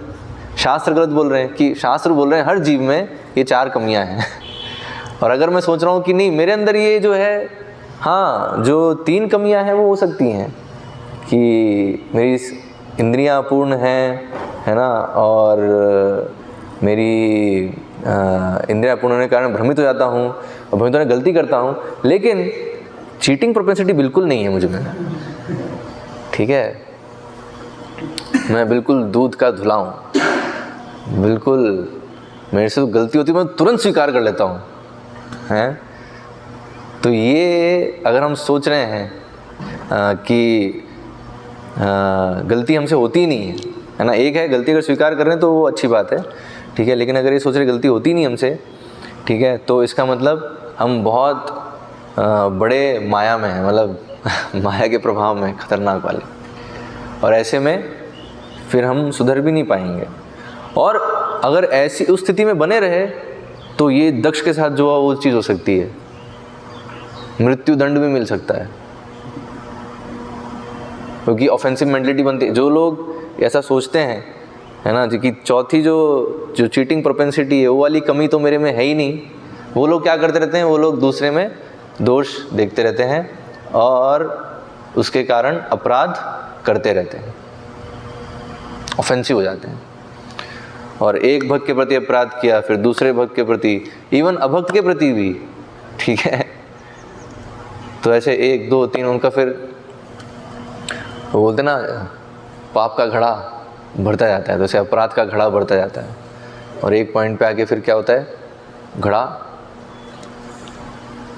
S1: शास्त्र गलत बोल रहे हैं, कि शास्त्र बोल रहे हैं हर जीव में ये 4 कमियां हैं और अगर मैं सोच रहा हूँ कि नहीं मेरे अंदर ये जो है, हाँ जो 3 कमियां हैं वो हो सकती हैं कि मेरी इंद्रियां अपूर्ण हैं, है ना, और मेरी इंद्रियां अपूर्ण होने के कारण भ्रमित हो जाता हूँ और भ्रमित होने गलती करता हूँ, लेकिन चीटिंग प्रोपेंसिटी बिल्कुल नहीं है मुझ में, ठीक है। मैं बिल्कुल दूध का धुला हूँ, बिल्कुल मेरे से तो गलती होती है मैं तुरंत स्वीकार कर लेता हूँ, हैं। तो ये अगर हम सोच रहे हैं कि गलती हमसे होती ही नहीं है ना, एक है गलती अगर स्वीकार कर रहे हैं तो वो अच्छी बात है, ठीक है, लेकिन अगर ये सोच रहे गलती होती नहीं हमसे, ठीक है, तो इसका मतलब हम बहुत बड़े माया में हैं, मतलब माया के प्रभाव में, खतरनाक वाले, और ऐसे में फिर हम सुधर भी नहीं पाएंगे। और अगर ऐसी उस स्थिति में बने रहे तो ये दक्ष के साथ जो वो चीज़ हो सकती है, मृत्यु दंड भी मिल सकता है, क्योंकि ऑफेंसिव मेंटलिटी बनती है। जो लोग ऐसा सोचते हैं, है ना, कि चौथी जो चीटिंग प्रोपेंसिटी है वो वाली कमी तो मेरे में है ही नहीं, वो लोग क्या करते रहते हैं, वो लोग दूसरे में दोष देखते रहते हैं और उसके कारण अपराध करते रहते हैं, ऑफेंसिव हो जाते हैं। और एक भक्त के प्रति अपराध किया, फिर दूसरे भक्त के प्रति, इवन अभक्त के प्रति भी, ठीक है। तो ऐसे 1 2 3 उनका फिर वो बोलते ना पाप का घड़ा बढ़ता जाता है, तो ऐसे अपराध का घड़ा बढ़ता जाता है, और एक पॉइंट पे आके फिर क्या होता है, घड़ा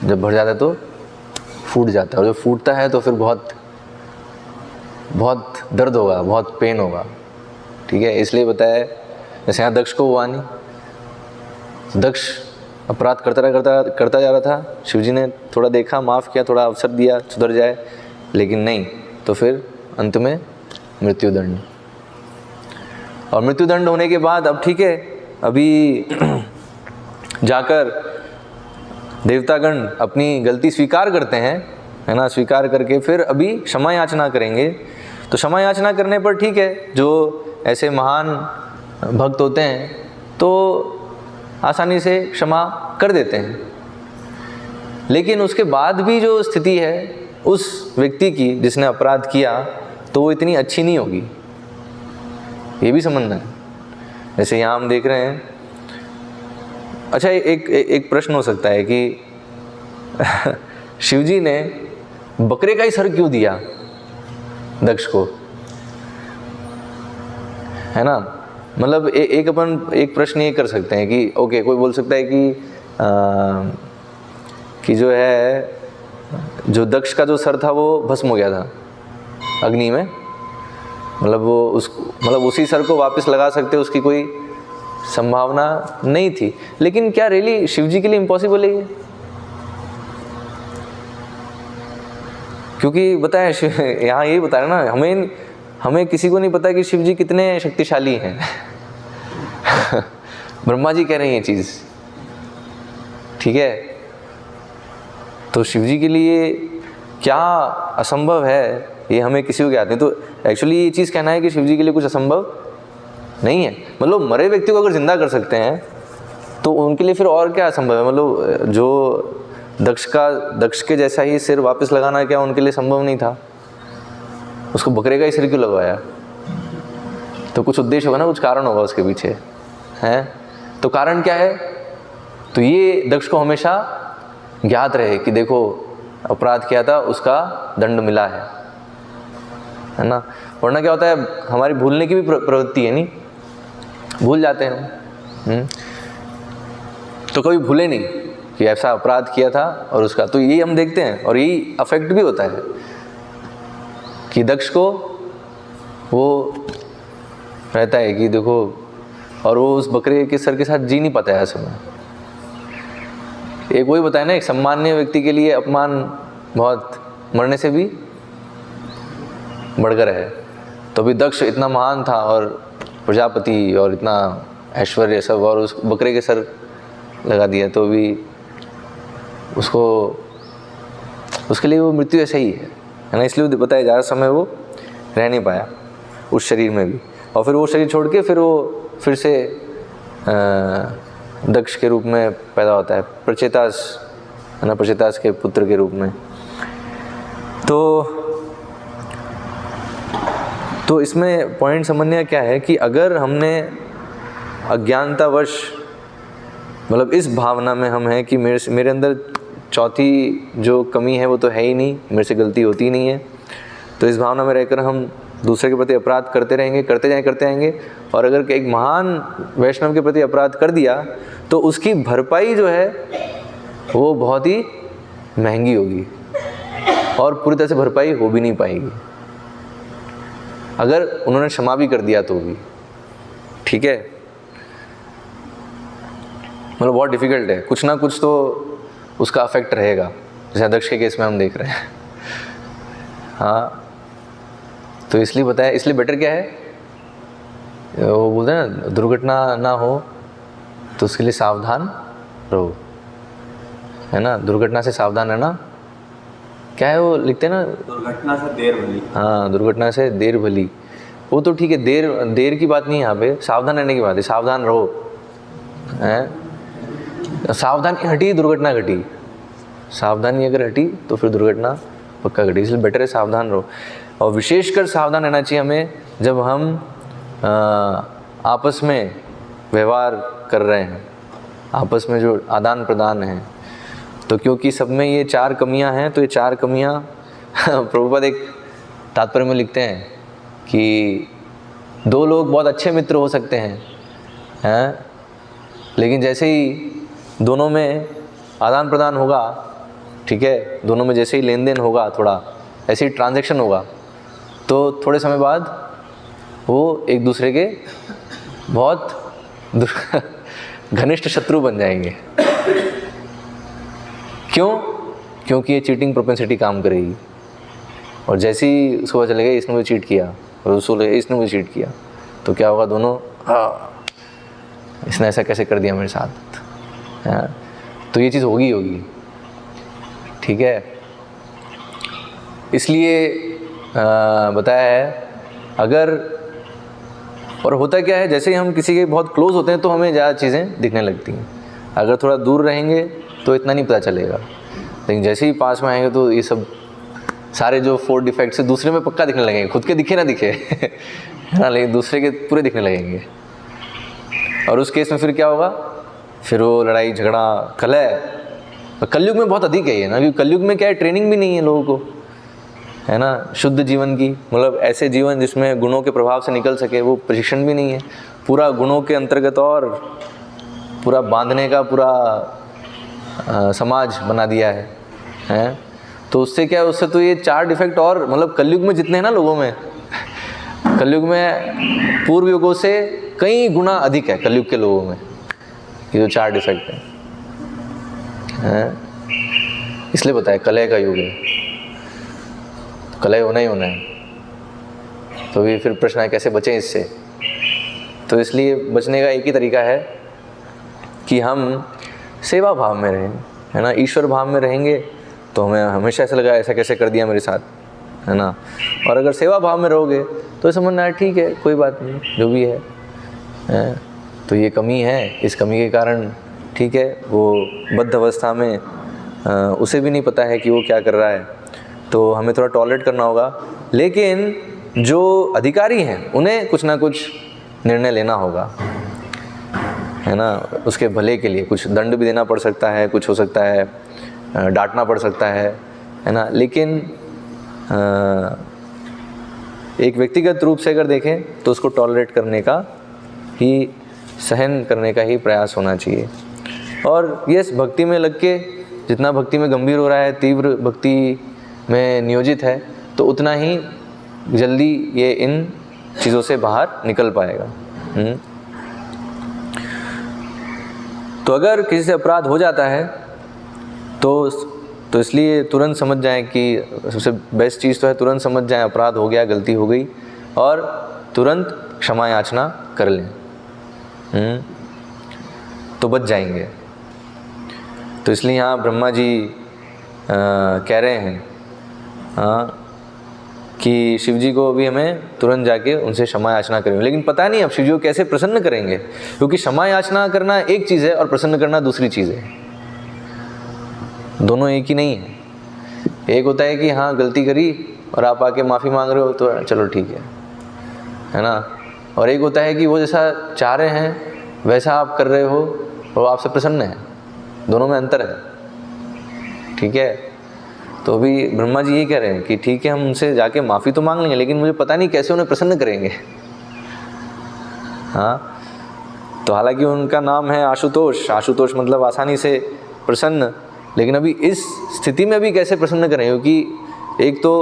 S1: जब भर जाता है तो फूट जाता है, और जब फूटता है तो फिर बहुत बहुत दर्द होगा, बहुत पेन होगा। ठीक है, इसलिए बताया, जैसे यहाँ दक्ष को हुआ नहीं, दक्ष अपराध करता जा रहा था, शिवजी ने थोड़ा देखा, माफ़ किया, थोड़ा अवसर दिया सुधर जाए, लेकिन नहीं, तो फिर अंत में मृत्युदंड। और मृत्युदंड होने के बाद अब ठीक है, अभी जाकर देवतागण अपनी गलती स्वीकार करते हैं, है ना, स्वीकार करके फिर अभी क्षमा याचना करेंगे। तो क्षमा याचना करने पर ठीक है, जो ऐसे महान भक्त होते हैं तो आसानी से क्षमा कर देते हैं, लेकिन उसके बाद भी जो स्थिति है उस व्यक्ति की जिसने अपराध किया, तो वो इतनी अच्छी नहीं होगी, ये भी समझना है। जैसे यहाँ हम देख रहे हैं, अच्छा एक प्रश्न हो सकता है कि शिवजी ने बकरे का ही सर क्यों दिया दक्ष को, है ना। मतलब एक प्रश्न ये कर सकते हैं कि ओके, कोई बोल सकता है कि जो है, जो दक्ष का जो सर था वो भस्म हो गया था अग्नि में, मतलब उसी सर को वापस लगा सकते, उसकी कोई संभावना नहीं थी। लेकिन क्या रियली शिवजी के लिए इम्पॉसिबल है ये? क्योंकि बताया यहाँ यही बता रहे ना, हमें किसी को नहीं पता कि शिवजी कितने शक्तिशाली हैं। ब्रह्मा जी कह रहे हैं ये चीज़, ठीक है। तो शिवजी के लिए क्या असंभव है, ये हमें किसी को ज्ञात नहीं। तो एक्चुअली ये चीज़ कहना है कि शिवजी के लिए कुछ असंभव नहीं है। मतलब मरे व्यक्ति को अगर जिंदा कर सकते हैं तो उनके लिए फिर और क्या असंभव है। मतलब जो दक्ष के जैसा ही सिर वापस लगाना क्या उनके लिए संभव नहीं था? उसको बकरे का ही सिर क्यों लगवाया? तो कुछ उद्देश्य होगा ना, कुछ कारण होगा उसके पीछे, हैं? तो कारण क्या है? तो ये दक्ष को हमेशा ज्ञात रहे कि देखो अपराध किया था, उसका दंड मिला है ना। वरना क्या होता है, हमारी भूलने की भी प्रवृत्ति है, नहीं भूल जाते हैं। तो कभी भूले नहीं कि ऐसा अपराध किया था और उसका, तो यही हम देखते हैं और यही अफेक्ट भी होता है कि दक्ष को वो रहता है कि देखो, और वो उस बकरे के सर के साथ जी नहीं पाता है ऐसे में। एक वही बताया ना, एक सम्माननीय व्यक्ति के लिए अपमान बहुत मरने से भी बढ़कर है। तो अभी दक्ष इतना महान था और प्रजापति और इतना ऐश्वर्य सब, और उस बकरे के सर लगा दिया, तो भी उसके लिए वो मृत्यु ऐसा ही है ना। इसलिए बताया ज़्यादा समय वो रह नहीं पाया उस शरीर में भी, और फिर वो शरीर छोड़ के फिर वो फिर से दक्ष के रूप में पैदा होता है, प्रचेतास, है ना, प्रचेतास के पुत्र के रूप में। तो इसमें पॉइंट समझने क्या है कि अगर हमने अज्ञानतावश, मतलब इस भावना में हम हैं कि मेरे अंदर चौथी जो कमी है वो तो है ही नहीं, मेरे से गलती होती ही नहीं है, तो इस भावना में रहकर हम दूसरे के प्रति अपराध करते रहेंगे, करते जाएंगे। और अगर एक महान वैष्णव के प्रति अपराध कर दिया तो उसकी भरपाई जो है वो बहुत ही महंगी होगी और पूरी तरह से भरपाई हो भी नहीं पाएगी, अगर उन्होंने क्षमा भी कर दिया तो भी, ठीक है। मतलब बहुत डिफ़िकल्ट है, कुछ ना कुछ तो उसका अफेक्ट रहेगा, जैसे दक्ष के केस में हम देख रहे हैं। हाँ, तो इसलिए बताया, इसलिए बेटर क्या है, वो बोलते हैं ना, दुर्घटना ना हो तो उसके लिए सावधान रहो, है ना। दुर्घटना से सावधान रहना, क्या है वो लिखते हैं ना,
S2: दुर्घटना से देर भली।
S1: हाँ, दुर्घटना से देर भली, वो तो ठीक है, देर की बात नहीं है यहाँ पे, सावधान रहने की बात है। सावधान रहो, हैं, सावधानी हटी दुर्घटना घटी, सावधानी अगर हटी तो फिर दुर्घटना पक्का घटी, इसलिए बेटर है सावधान रहो। और विशेषकर सावधान रहना चाहिए हमें जब हम आपस में व्यवहार कर रहे हैं, आपस में जो आदान प्रदान है। तो क्योंकि सब में ये 4 कमियां हैं, तो ये 4 कमियां प्रभुपाद एक तात्पर्य में लिखते हैं कि दो लोग बहुत अच्छे मित्र हो सकते हैं, लेकिन जैसे ही दोनों में आदान प्रदान होगा, ठीक है, दोनों में जैसे ही लेन देन होगा, थोड़ा ऐसे ही ट्रांजैक्शन होगा, तो थोड़े समय बाद वो एक दूसरे के बहुत घनिष्ठ शत्रु बन जाएंगे। क्यों? क्योंकि ये चीटिंग प्रोपेंसिटी काम करेगी, और जैसे ही उसको पता चलेगा इसने मुझे चीट किया और उसको लगे इसने मुझे चीट किया, तो क्या होगा, दोनों इसने ऐसा कैसे कर दिया मेरे साथ, तो ये चीज़ होगी, ठीक है। इसलिए बताया है, अगर, और होता क्या है, जैसे ही हम किसी के बहुत क्लोज होते हैं तो हमें ज़्यादा चीज़ें दिखने लगती हैं, अगर थोड़ा दूर रहेंगे तो इतना नहीं पता चलेगा, लेकिन जैसे ही पास में आएंगे तो ये सब सारे जो 4 डिफेक्ट्स है दूसरे में पक्का दिखने लगेंगे, खुद के दिखे ना दिखे है ना, लेकिन दूसरे के पूरे दिखने लगेंगे। और उस केस में फिर क्या होगा, फिर वो लड़ाई झगड़ा कलह, कलयुग में बहुत अधिक है ये ना, क्योंकि कलयुग में क्या है, ट्रेनिंग भी नहीं है लोगों को, है ना, शुद्ध जीवन की, मतलब ऐसे जीवन जिसमें गुणों के प्रभाव से निकल सके, वो प्रशिक्षण भी नहीं है, पूरा गुणों के अंतर्गत और पूरा बांधने का पूरा समाज बना दिया है। तो उससे क्या है, उससे तो ये 4 डिफेक्ट और, मतलब कलयुग में जितने हैं ना लोगों में, कलयुग में पूर्व युगों से कई गुना अधिक है कलयुग के लोगों में ये जो 4 डिफेक्ट है। इसलिए बताया कलह का युग है, कलह होना ही होना है। तो ये फिर प्रश्न है कैसे बचें इससे। तो इसलिए बचने का एक ही तरीका है कि हम सेवा भाव में रहें, है ना, ईश्वर भाव में रहेंगे तो हमें हमेशा ऐसा लगा ऐसा कैसे कर दिया मेरे साथ, है ना। और अगर सेवा भाव में रहोगे तो समझना है ठीक है, कोई बात नहीं, जो भी है तो ये कमी है, इस कमी के कारण ठीक है, वो बद्ध अवस्था में उसे भी नहीं पता है कि वो क्या कर रहा है, तो हमें थोड़ा टॉलरेट करना होगा। लेकिन जो अधिकारी हैं उन्हें कुछ ना कुछ निर्णय लेना होगा, है ना, उसके भले के लिए कुछ दंड भी देना पड़ सकता है, कुछ हो सकता है डांटना पड़ सकता है ना। लेकिन एक व्यक्तिगत रूप से अगर देखें तो उसको टॉलरेट करने का ही, सहन करने का ही प्रयास होना चाहिए। और ये भक्ति में लग के जितना भक्ति में गंभीर हो रहा है, तीव्र भक्ति में नियोजित है, तो उतना ही जल्दी ये इन चीज़ों से बाहर निकल पाएगा। तो अगर किसी से अपराध हो जाता है तो इसलिए तुरंत समझ जाएं कि सबसे बेस्ट चीज़ तो है तुरंत समझ जाएं अपराध हो गया, गलती हो गई, और तुरंत क्षमा याचना कर लें, तो बच जाएंगे। तो इसलिए यहाँ ब्रह्मा जी कह रहे हैं कि शिव जी को भी हमें तुरंत जाके उनसे क्षमा याचना करें। लेकिन पता नहीं अब शिव जी को कैसे प्रसन्न करेंगे, क्योंकि क्षमा याचना करना एक चीज़ है और प्रसन्न करना दूसरी चीज़ है, दोनों एक ही नहीं है। एक होता है कि हाँ गलती करी और आप आके माफ़ी मांग रहे हो तो चलो ठीक है ना, और एक होता है कि वो जैसा चाह रहे हैं वैसा आप कर रहे हो और वो आपसे प्रसन्न है, दोनों में अंतर है, ठीक है। तो अभी ब्रह्मा जी ये कह रहे हैं कि ठीक है हम उनसे जाके माफ़ी तो मांग लेंगे, लेकिन मुझे पता नहीं कैसे उन्हें प्रसन्न करेंगे। हाँ, तो हालांकि उनका नाम है आशुतोष, आशुतोष मतलब आसानी से प्रसन्न, लेकिन अभी इस स्थिति में भी कैसे प्रसन्न करें, क्योंकि एक तो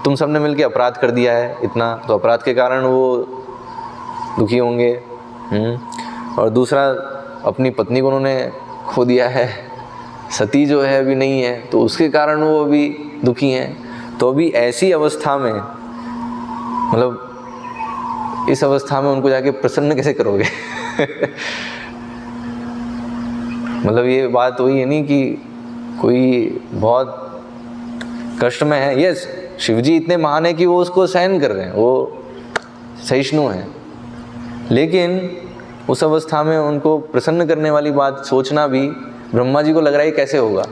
S1: तुम सबने मिलके अपराध कर दिया है इतना, तो अपराध के कारण वो दुखी होंगे, और दूसरा अपनी पत्नी को उन्होंने खो दिया है, सती जो है अभी नहीं है, तो उसके कारण वो अभी दुखी हैं। तो अभी ऐसी अवस्था में, मतलब इस अवस्था में उनको जाके प्रसन्न कैसे करोगे? मतलब ये बात वही है नहीं कि कोई बहुत कष्ट में है, यस शिव जी इतने महान है कि वो उसको सहन कर रहे हैं, वो सहिष्णु हैं, लेकिन उस अवस्था में उनको प्रसन्न करने वाली बात सोचना भी ब्रह्मा जी को लग रहा है कैसे होगा।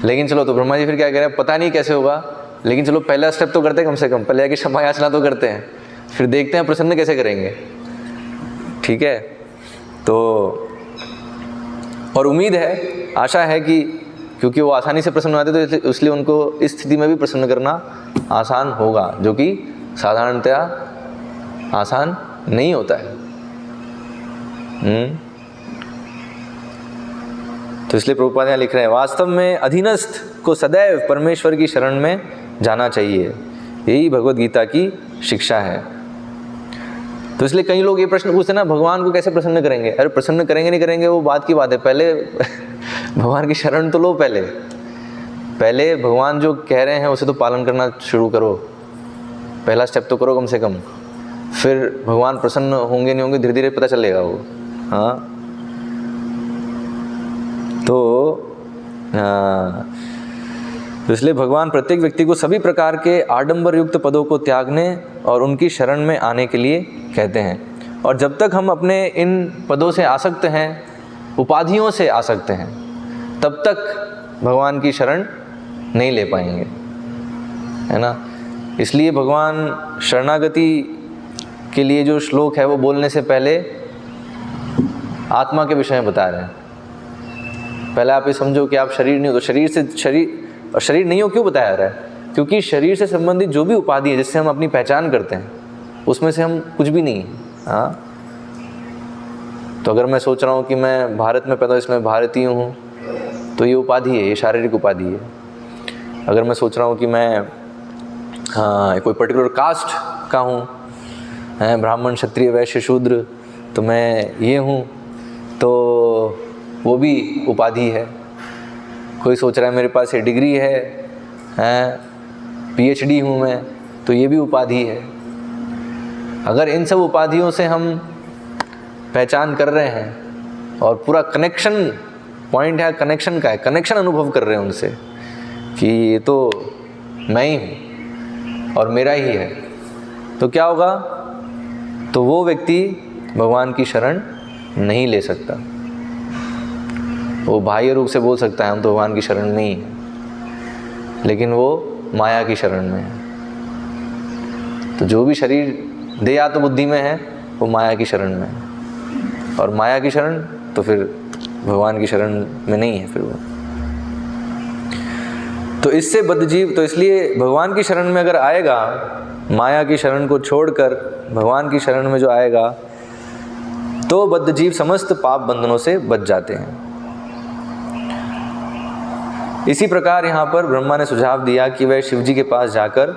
S1: लेकिन चलो, तो ब्रह्मा जी फिर क्या कह रहे हैं, पता नहीं कैसे होगा, लेकिन चलो पहला स्टेप तो करते हैं, कम से कम पहले आके क्षमा याचना तो करते हैं, फिर देखते हैं प्रसन्न कैसे करेंगे, ठीक है। तो और उम्मीद है, आशा है कि क्योंकि वो आसानी से प्रसन्न होते तो इसलिए उनको इस स्थिति में भी प्रसन्न करना आसान होगा, जो कि साधारणतया आसान नहीं होता है। तो इसलिए प्रभुपाद यहाँ लिख रहे हैं, वास्तव में अधीनस्थ को सदैव परमेश्वर की शरण में जाना चाहिए, यही भगवद गीता की शिक्षा है। तो इसलिए कई लोग ये प्रश्न पूछते हैं ना, भगवान को कैसे प्रसन्न करेंगे? अरे प्रसन्न करेंगे नहीं करेंगे वो बात की बात है, पहले भगवान की शरण तो लो। पहले भगवान जो कह रहे हैं उसे तो पालन करना शुरू करो, पहला स्टेप तो करो कम से कम, फिर भगवान प्रसन्न होंगे नहीं होंगे धीरे धीरे पता चलेगा वो। हाँ तो इसलिए भगवान प्रत्येक व्यक्ति को सभी प्रकार के आडंबर युक्त पदों को त्यागने और उनकी शरण में आने के लिए कहते हैं। और जब तक हम अपने इन पदों से आसक्त हैं, उपाधियों से आसक्त हैं, तब तक भगवान की शरण नहीं ले पाएंगे, है ना। इसलिए भगवान शरणागति के लिए जो श्लोक है वो बोलने से पहले आत्मा के विषय में बता रहे हैं। पहले आप ये समझो कि आप शरीर नहीं हो, तो शरीर नहीं हो क्यों बताया रहा है? क्योंकि शरीर से संबंधित जो भी उपाधि है जिससे हम अपनी पहचान करते हैं, उसमें से हम कुछ भी नहीं। हाँ, तो अगर मैं सोच रहा हूँ कि मैं भारत में पैदा, इसमें भारतीय हूँ, तो ये उपाधि है, ये शारीरिक उपाधि है। अगर मैं सोच रहा हूँ कि मैं कोई पर्टिकुलर कास्ट का हूँ, ब्राह्मण क्षत्रिय वैश्य शूद्र, तो मैं ये हूँ, तो वो भी उपाधि है। कोई सोच रहा है मेरे पास ये डिग्री है, PhD हूँ मैं, तो ये भी उपाधि है। अगर इन सब उपाधियों से हम पहचान कर रहे हैं और पूरा कनेक्शन पॉइंट है, कनेक्शन का है, कनेक्शन अनुभव कर रहे हैं उनसे कि ये तो मैं ही हूँ और मेरा ही है, तो क्या होगा? तो वो व्यक्ति भगवान की शरण नहीं ले सकता। वो बाह्य रूप से बोल सकता है हम तो भगवान की शरण में ही हैं, लेकिन वो माया की शरण में है। तो जो भी शरीर देह आत्म बुद्धि में है वो माया की शरण में है, और माया की शरण तो फिर भगवान की शरण में नहीं है फिर वो। तो इससे बद्ध जीव, तो इसलिए भगवान की शरण में अगर आएगा, माया की शरण को छोड़कर भगवान की शरण में जो आएगा, तो बद्ध जीव समस्त पाप बंधनों से बच जाते हैं। इसी प्रकार यहाँ पर ब्रह्मा ने सुझाव दिया कि वह शिव जी के पास जाकर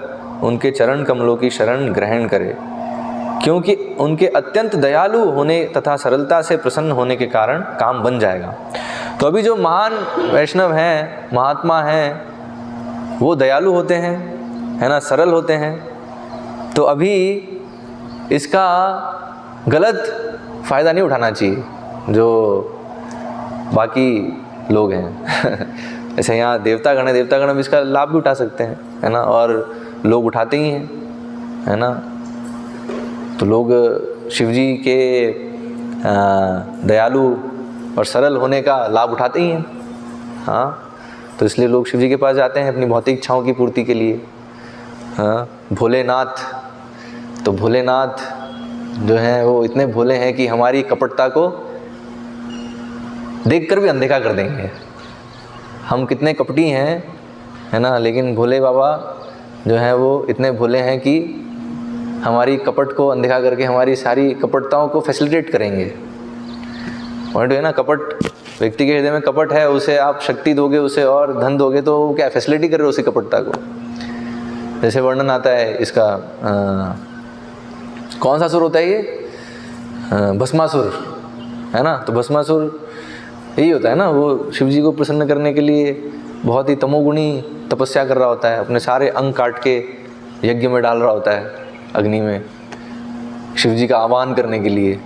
S1: उनके चरण कमलों की शरण ग्रहण करे, क्योंकि उनके अत्यंत दयालु होने तथा सरलता से प्रसन्न होने के कारण काम बन जाएगा। तो अभी जो महान वैष्णव हैं, महात्मा हैं, वो दयालु होते हैं, है ना, सरल होते हैं। तो अभी इसका गलत फ़ायदा नहीं उठाना चाहिए जो बाकी लोग हैं। ऐसे यहाँ देवतागण है, देवतागण अब इसका लाभ भी उठा सकते हैं, है ना, और लोग उठाते ही हैं, है ना। तो लोग शिवजी के दयालु और सरल होने का लाभ उठाते ही हैं। हाँ, तो इसलिए लोग शिवजी के पास जाते हैं अपनी भौतिक इच्छाओं की पूर्ति के लिए। हाँ, भोलेनाथ, तो भोलेनाथ जो हैं वो इतने भोले हैं कि हमारी कपटता को देखकर भी अनदेखा कर देंगे। हम कितने कपटी हैं, है ना, लेकिन भोले बाबा जो हैं वो इतने भोले हैं कि हमारी कपट को अनदेखा करके हमारी सारी कपटताओं को फैसिलिटेट करेंगे। पॉइंट है ना, कपट, व्यक्ति के हृदय में कपट है, उसे आप शक्ति दोगे, उसे और धन दोगे, तो वो क्या फैसिलिटी कर रहे हो उसी कपटता को। जैसे वर्णन आता है इसका, कौन सा सुर होता है ये, भस्मासुर, है ना। तो भस्मासुर यही होता है ना, वो शिवजी को प्रसन्न करने के लिए बहुत ही तमोगुणी तपस्या कर रहा होता है, अपने सारे अंग काट के यज्ञ में डाल रहा होता है अग्नि में, शिवजी का आह्वान करने के लिए,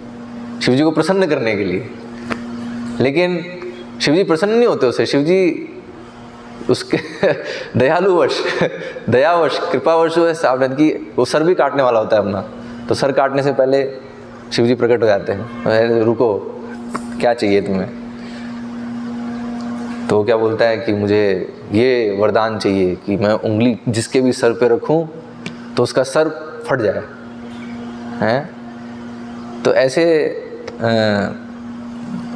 S1: शिवजी को प्रसन्न करने के लिए। लेकिन शिवजी प्रसन्न नहीं होते उससे, शिवजी उसके दयालुवश, दयावश, कृपावश सावधान की वो सर भी काटने वाला होता है अपना, तो सर काटने से पहले शिवजी प्रकट हो जाते हैं, रुको क्या चाहिए तुम्हें। तो क्या बोलता है कि मुझे ये वरदान चाहिए कि मैं उंगली जिसके भी सर पे रखूं तो उसका सर फट जाए, हैं। तो ऐसे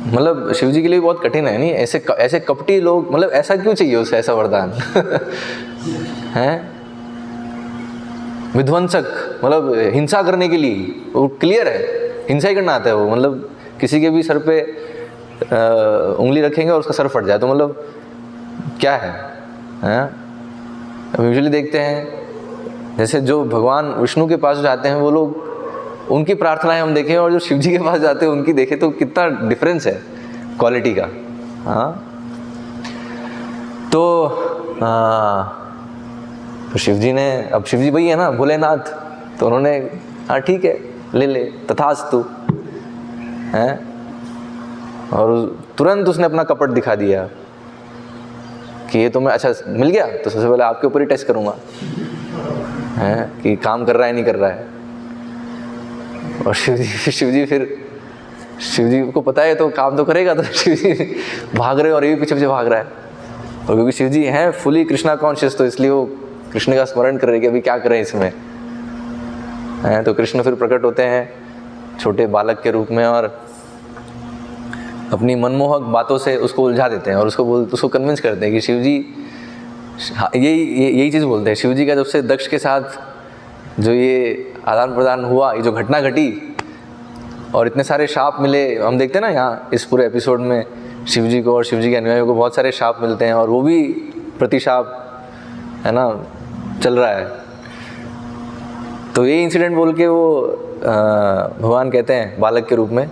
S1: मतलब शिव जी के लिए बहुत कठिन है, नहीं? ऐसे कपटी लोग, मतलब ऐसा क्यों चाहिए उसे, ऐसा वरदान हैं? विध्वंसक, मतलब हिंसा करने के लिए, वो क्लियर है हिंसा ही करना आता है वो। मतलब किसी के भी सर पे उंगली रखेंगे और उसका सर फट जाए तो मतलब क्या है, हैं? अब यूजुअली देखते हैं जैसे जो भगवान विष्णु के पास जाते हैं वो लोग, उनकी प्रार्थनाएं हम देखें और जो शिव जी के पास जाते हैं उनकी देखें तो कितना डिफरेंस है क्वालिटी का। हाँ, तो शिव जी ने, अब शिव जी वही है ना, भोलेनाथ, तो उन्होंने हाँ ठीक है ले तथास्तु, हैं? और तुरंत उसने अपना कपट दिखा दिया कि ये तो मैं, अच्छा मिल गया तो सबसे पहले आपके ऊपर ही टेस्ट करूँगा, हैं, कि काम कर रहा है नहीं कर रहा है। और शिव जी को पता है तो काम तो करेगा, तो शिव जी भाग रहे और ये भी पीछे भाग रहा है। और क्योंकि शिव जी हैं फुली कृष्णा कॉन्शियस, तो इसलिए वो कृष्ण का स्मरण कर रहे कि अभी क्या करें इसमें, हैं? तो कृष्ण फिर प्रकट होते हैं छोटे बालक के रूप में और अपनी मनमोहक बातों से उसको उलझा देते हैं और उसको कन्विंस करते हैं कि शिव जी, यही चीज़ बोलते हैं शिव जी का, जब से दक्ष के साथ जो ये आदान प्रदान हुआ, ये जो घटना घटी और इतने सारे शाप मिले, हम देखते हैं ना यहाँ इस पूरे एपिसोड में शिव जी को और शिव जी के अनुयायियों को बहुत सारे शाप मिलते हैं और वो भी प्रतिशाप, है ना, चल रहा है। तो ये इंसिडेंट बोल के वो भगवान कहते हैं बालक के रूप में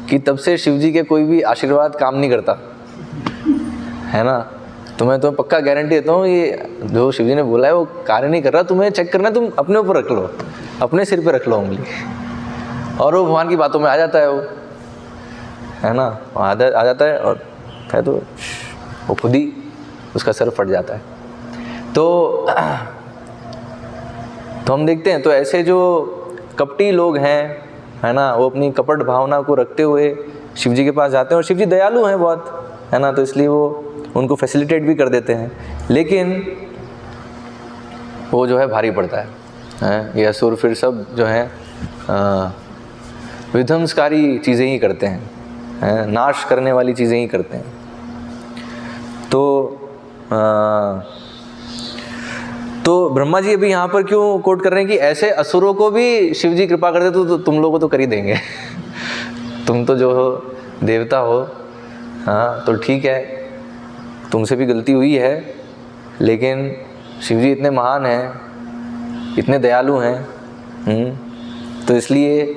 S1: कि तब से शिव जी के कोई भी आशीर्वाद काम नहीं करता, है ना। तो मैं तुम्हें पक्का गारंटी देता हूँ ये जो शिव जी ने बोला है वो कार्य नहीं कर रहा। तुम्हें चेक करना है, तुम अपने ऊपर रख लो, अपने सिर पे रख लो उंगली, और वो भगवान की बातों में आ जाता है, वो, है ना, आ जाता है और है तो वो खुद ही उसका सर फट जाता है। तो हम देखते हैं तो ऐसे जो कपटी लोग हैं, है ना, वो अपनी कपट भावना को रखते हुए शिव जी के पास जाते हैं और शिव जी दयालु हैं बहुत, है ना, तो इसलिए वो उनको फैसिलिटेट भी कर देते हैं। लेकिन वो जो है भारी पड़ता है, ये असुर फिर सब जो है विध्वंसकारी चीज़ें ही करते हैं, नाश करने वाली चीज़ें ही करते हैं। तो ब्रह्मा जी अभी यहाँ पर क्यों कोट कर रहे हैं कि ऐसे असुरों को भी शिव जी कृपा कर दे तो तुम लोगों को तो कर ही देंगे तुम तो जो हो देवता हो, हाँ तो ठीक है, तुमसे भी गलती हुई है, लेकिन शिव जी इतने महान हैं, इतने दयालु हैं, तो इसलिए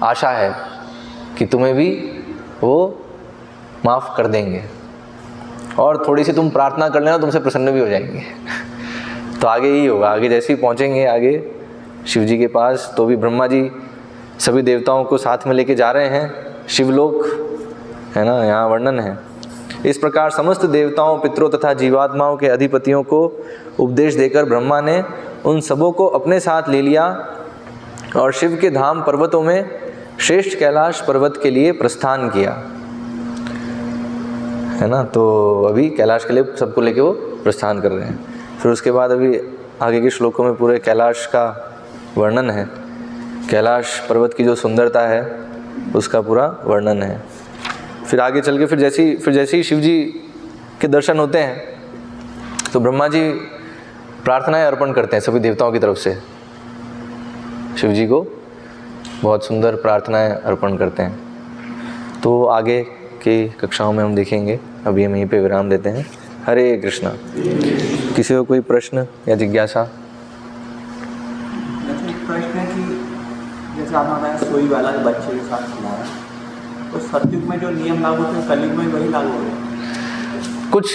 S1: आशा है कि तुम्हें भी वो माफ़ कर देंगे और थोड़ी सी तुम प्रार्थना कर लेना, तुमसे प्रसन्न भी हो जाएंगे तो आगे यही होगा, आगे जैसे ही पहुँचेंगे आगे शिव जी के पास, तो भी ब्रह्मा जी सभी देवताओं को साथ में लेके जा रहे हैं शिवलोक, है ना, यहाँ वर्णन है। इस प्रकार समस्त देवताओं, पितरों तथा जीवात्माओं के अधिपतियों को उपदेश देकर ब्रह्मा ने उन सबों को अपने साथ ले लिया और शिव के धाम पर्वतों में श्रेष्ठ कैलाश पर्वत के लिए प्रस्थान किया, है ना। तो अभी कैलाश के लिए सबको लेके वो प्रस्थान कर रहे हैं। फिर उसके बाद अभी आगे के श्लोकों में पूरे कैलाश का वर्णन है, कैलाश पर्वत की जो सुंदरता है उसका पूरा वर्णन है। फिर आगे चल के फिर जैसे ही शिव जी के दर्शन होते हैं तो ब्रह्मा जी प्रार्थनाएं अर्पण करते हैं सभी देवताओं की तरफ से, शिव जी को बहुत सुंदर प्रार्थनाएं अर्पण करते हैं। तो आगे की कक्षाओं में हम देखेंगे, अभी हम यहीं पे विराम देते हैं। हरे कृष्णा। किसी को कोई प्रश्न या जिज्ञासा?
S2: प्रश्न है कि जैसे आपने बताया सोई वाला बच्चे के साथ सुनाया, तो सतयुग में जो नियम लागू थे कलयुग में वही लागू हो रहे?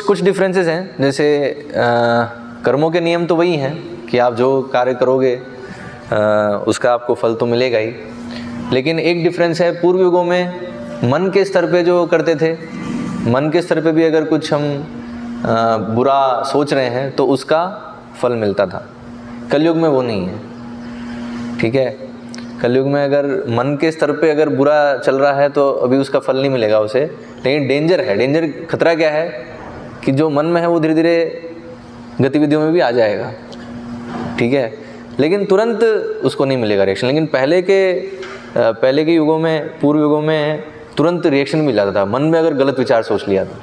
S1: कुछ डिफरेंसेस हैं, जैसे कर्मों के नियम तो वही हैं कि आप जो कार्य करोगे उसका आपको फल तो मिलेगा ही, लेकिन एक डिफरेंस है, पूर्व युगों में मन के स्तर पे जो करते थे, मन के स्तर पे भी अगर कुछ हम बुरा सोच रहे हैं तो उसका फल मिलता था। कलयुग में वो नहीं है, ठीक है। कलयुग में अगर मन के स्तर पे अगर बुरा चल रहा है तो अभी उसका फल नहीं मिलेगा उसे, लेकिन डेंजर खतरा क्या है कि जो मन में है वो धीरे धीरे गतिविधियों में भी आ जाएगा, ठीक है, लेकिन तुरंत उसको नहीं मिलेगा रिएक्शन। लेकिन पहले के युगों में, पूर्व युगों में तुरंत रिएक्शन मिल जाता था मन में अगर गलत विचार सोच लिया तो,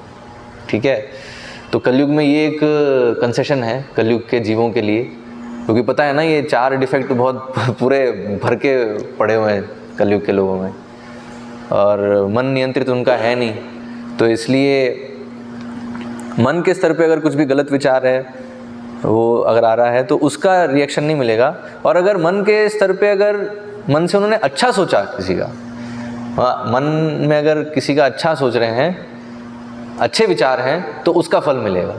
S1: ठीक है। तो कलयुग में ये एक कंसेशन है कलयुग के जीवों के लिए, क्योंकि पता है ना ये 4 डिफेक्ट बहुत पूरे भर के पड़े हुए हैं कलयुग के लोगों में, और मन नियंत्रित उनका है नहीं। तो इसलिए मन के स्तर पे अगर कुछ भी गलत विचार है वो अगर आ रहा है तो उसका रिएक्शन नहीं मिलेगा। और अगर मन के स्तर पे अगर मन से उन्होंने अच्छा सोचा किसी का, मन में अगर किसी का अच्छा सोच रहे हैं, अच्छे विचार हैं, तो उसका फल मिलेगा।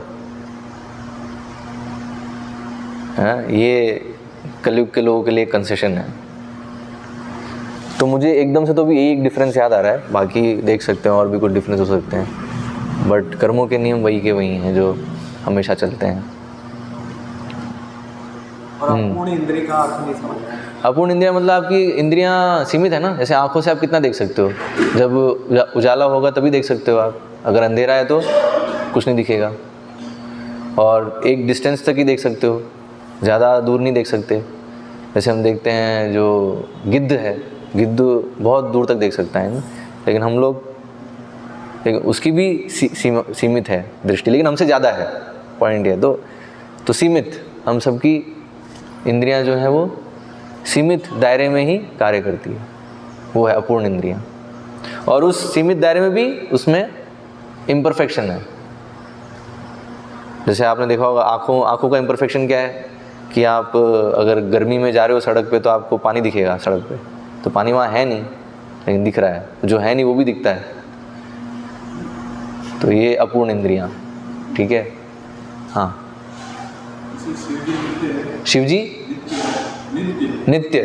S1: ये कलयुग के लोगों के लिए कंसेशन है। तो मुझे एकदम से तो भी यही एक डिफरेंस याद आ रहा है, बाकी देख सकते हैं और भी कुछ डिफरेंस हो सकते हैं, बट कर्मों के नियम वही के वही हैं जो हमेशा चलते हैं।
S2: और अपूर्ण इंद्रिय का अर्थ नहीं समझ रहे हैं।
S1: अपूर्ण इंद्रिया मतलब आपकी इंद्रियां सीमित है ना। जैसे आंखों से आप कितना देख सकते हो, जब उजाला होगा तभी देख सकते हो आप, अगर अंधेरा है तो कुछ नहीं दिखेगा, और एक डिस्टेंस तक ही देख सकते हो, ज़्यादा दूर नहीं देख सकते। जैसे हम देखते हैं जो गिद्ध है, गिद्ध बहुत दूर तक देख सकता है ना, लेकिन हम लोग, लेकिन उसकी भी सीमित है दृष्टि, लेकिन हमसे ज़्यादा है, पॉइंट है। तो सीमित, हम सबकी इंद्रियां जो है वो सीमित दायरे में ही कार्य करती है, वो है अपूर्ण इंद्रियां। और उस सीमित दायरे में भी उसमें इम्परफेक्शन है। जैसे आपने देखा होगा आँखों का इम्परफेक्शन क्या है कि आप अगर गर्मी में जा रहे हो सड़क पे तो आपको पानी दिखेगा सड़क पे, तो पानी वहाँ है नहीं लेकिन दिख रहा है, जो है नहीं वो भी दिखता है। तो ये अपूर्ण इंद्रियां, ठीक है। हाँ, शिव जी नित्य,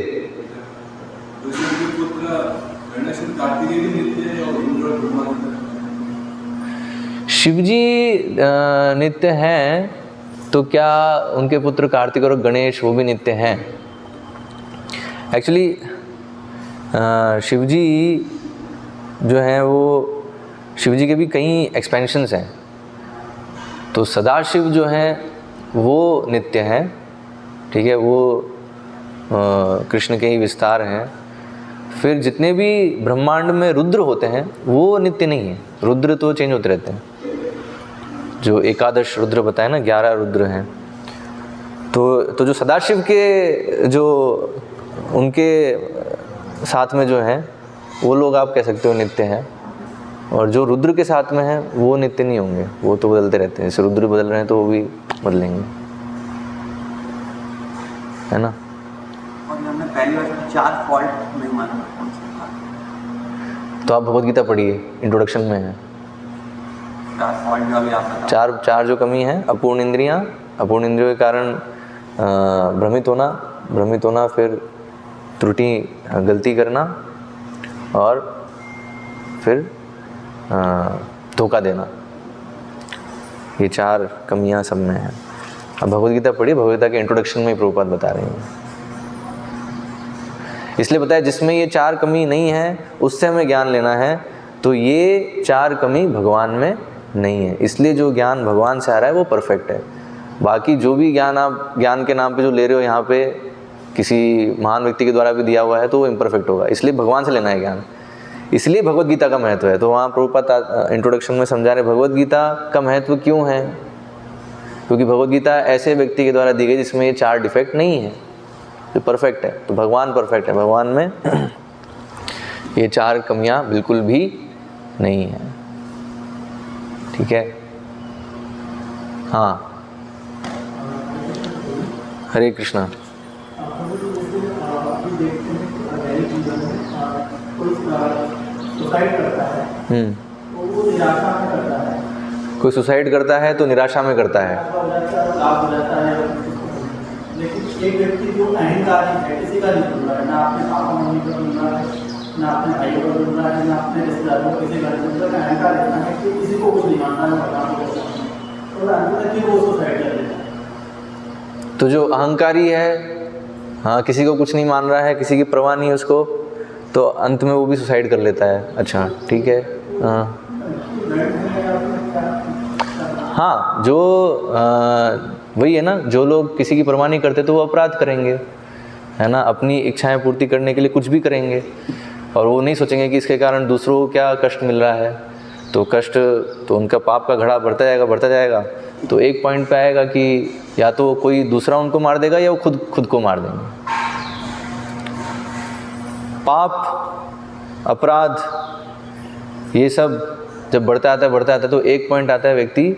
S1: शिव जी नित्य हैं, तो क्या उनके पुत्र कार्तिक और गणेश वो भी नित्य हैं? एक्चुअली शिव जी जो हैं वो, शिव जी के भी कई एक्सपेंशंस हैं। तो सदाशिव जो हैं वो नित्य हैं, ठीक है, वो कृष्ण के ही विस्तार हैं। फिर जितने भी ब्रह्मांड में रुद्र होते हैं वो नित्य नहीं है, रुद्र तो चेंज होते रहते हैं। जो 11 रुद्र बताए ना, 11 रुद्र हैं। तो जो सदाशिव के जो उनके साथ में जो हैं वो लोग आप कह सकते हो नित्य हैं, और जो रुद्र के साथ में हैं वो नित्य नहीं होंगे, वो तो बदलते रहते हैं। जैसे रुद्र बदल रहे हैं तो वो भी बदलेंगे, है ना।
S2: और हमने पहली बार 4 फॉल्ट नहीं माना, कौन सा था?
S1: तो आप भगवद गीता पढ़िए, इंट्रोडक्शन में है
S2: 4 फॉल्ट जो अभी आप बता।
S1: चार जो कमी है, अपूर्ण इंद्रियां, अपूर्ण इंद्रियों के कारण भ्रमित होना, फिर त्रुटि गलती करना, और फिर धोखा देना, ये 4 कमियां सब में हैं। अब भगवद गीता पढ़िए, भगवद गीता के इंट्रोडक्शन में ही प्रभुपाद बता रहे हैं। इसलिए बताया जिसमें ये 4 कमी नहीं है उससे हमें ज्ञान लेना है, तो ये 4 कमी भगवान में नहीं है, इसलिए जो ज्ञान भगवान से आ रहा है वो परफेक्ट है। बाकी जो भी ज्ञान आप ज्ञान के नाम पे जो ले रहे हो यहाँ पे किसी महान व्यक्ति के द्वारा भी दिया हुआ है तो वो इम्परफेक्ट होगा, इसलिए भगवान से लेना है ज्ञान। इसलिए भगवद गीता का महत्व है। तो वहाँ प्रभुपाद इंट्रोडक्शन में समझा रहे भगवद गीता का महत्व क्यों है, क्योंकि भगवद गीता ऐसे व्यक्ति के द्वारा दी गई जिसमें ये 4 डिफेक्ट नहीं है, जो परफेक्ट है। तो भगवान परफेक्ट है, भगवान में ये 4 कमियां बिल्कुल भी नहीं है, ठीक है। हाँ, हरे कृष्णा। कोई सुसाइड करता है तो निराशा में करता है।
S3: लेकिन एक व्यक्ति जो अहंकारी है, किसी का नहीं सुन रहा है, ना अपने पापा मम्मी को सुन रहा है, ना अपने भाइयों को सुन रहा है, ना अपने रिश्तेदारों को, किसी घर सुन रहा है, अहंकार इतना है कि किसी को कुछ नहीं मानना है, भगवान को, और अंत में फिर वो सुसाइड कर देता है।
S1: तो जो अहंकारी है, हाँ, किसी को कुछ नहीं मान रहा है, किसी की परवाह नहीं है उसको, तो अंत में वो भी सुसाइड कर लेता है। अच्छा, ठीक है। हाँ, जो वही है ना, जो लोग किसी की परवाह नहीं करते तो वो अपराध करेंगे, है ना, अपनी इच्छाएं पूर्ति करने के लिए कुछ भी करेंगे। और वो नहीं सोचेंगे कि इसके कारण दूसरों को क्या कष्ट मिल रहा है, तो कष्ट तो उनका पाप का घड़ा बढ़ता जाएगा। तो एक पॉइंट पे आएगा कि या तो कोई दूसरा उनको मार देगा या वो खुद को मार देंगे। पाप, अपराध, ये सब जब बढ़ता आता है तो एक पॉइंट आता है व्यक्ति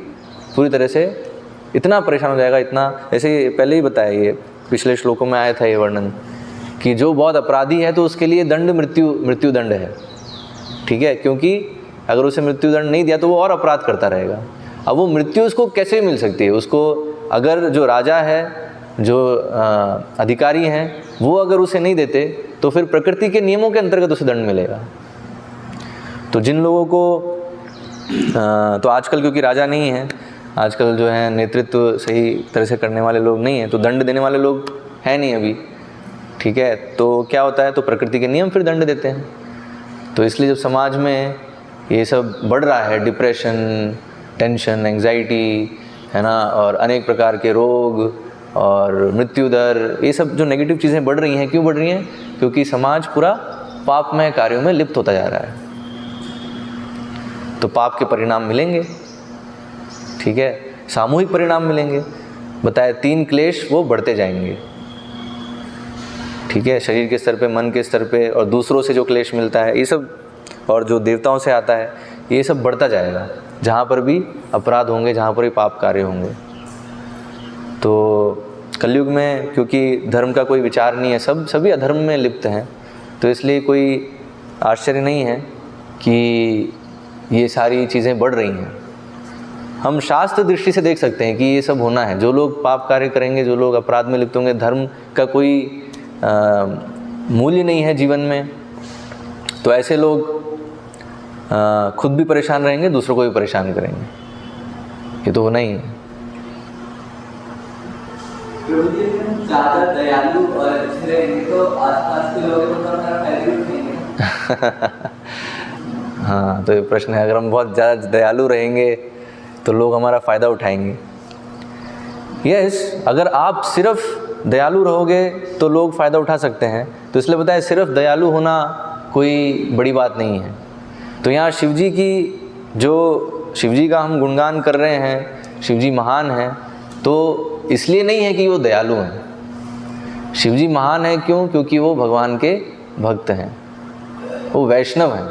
S1: पूरी तरह से इतना परेशान हो जाएगा, इतना, जैसे पहले ही बताया, ये पिछले श्लोकों में आया था ये वर्णन कि जो बहुत अपराधी है तो उसके लिए दंड मृत्यु दंड है, ठीक है, क्योंकि अगर उसे मृत्यु दंड नहीं दिया तो वो और अपराध करता रहेगा। अब वो मृत्यु उसको कैसे मिल सकती है? उसको अगर जो राजा है, जो अधिकारी हैं, वो अगर उसे नहीं देते तो फिर प्रकृति के नियमों के अंतर्गत उसे दंड मिलेगा। तो जिन लोगों को तो आजकल क्योंकि राजा नहीं है, आजकल जो है नेतृत्व सही तरह से करने वाले लोग नहीं हैं, तो दंड देने वाले लोग हैं नहीं अभी, ठीक है, तो क्या होता है, तो प्रकृति के नियम फिर दंड देते हैं। तो इसलिए जब समाज में ये सब बढ़ रहा है, डिप्रेशन, टेंशन, एंग्जाइटी, है ना, और अनेक प्रकार के रोग और मृत्यु दर, ये सब जो नेगेटिव चीज़ें बढ़ रही हैं, क्यों बढ़ रही हैं? क्योंकि समाज पूरा पापमय कार्यों में लिप्त होता जा रहा है। तो पाप के परिणाम मिलेंगे, ठीक है, सामूहिक परिणाम मिलेंगे। बताए 3 क्लेश वो बढ़ते जाएंगे, ठीक है, शरीर के स्तर पे, मन के स्तर पे, और दूसरों से जो क्लेश मिलता है ये सब, और जो देवताओं से आता है, ये सब बढ़ता जाएगा जहाँ पर भी अपराध होंगे, जहाँ पर भी पाप कार्य होंगे। तो कलयुग में क्योंकि धर्म का कोई विचार नहीं है, सभी अधर्म में लिप्त हैं, तो इसलिए कोई आश्चर्य नहीं है कि ये सारी चीज़ें बढ़ रही हैं। हम शास्त्र दृष्टि से देख सकते हैं कि ये सब होना है। जो लोग पाप कार्य करेंगे, जो लोग अपराध में लिप्त होंगे, धर्म का कोई मूल्य नहीं है जीवन में, तो ऐसे लोग खुद भी परेशान रहेंगे, दूसरों को भी परेशान करेंगे। ये तो होना ही है।
S2: प्रभु जी, ज़्यादा दयालु और अच्छे रहेंगे तो आसपास के लोग तो हमारा फायदा उठाएंगे।
S1: हाँ, तो ये प्रश्न है, अगर हम बहुत ज़्यादा दयालु रहेंगे तो लोग हमारा फ़ायदा उठाएंगे। यस, अगर आप सिर्फ दयालु रहोगे तो लोग फ़ायदा उठा सकते हैं, तो इसलिए बताया सिर्फ दयालु होना कोई बड़ी बात नहीं है। तो यहाँ शिवजी का हम गुणगान कर रहे हैं, शिवजी महान हैं, तो इसलिए नहीं है कि वो दयालु हैं। शिवजी महान है क्यों? क्योंकि वो भगवान के भक्त हैं, वो वैष्णव हैं,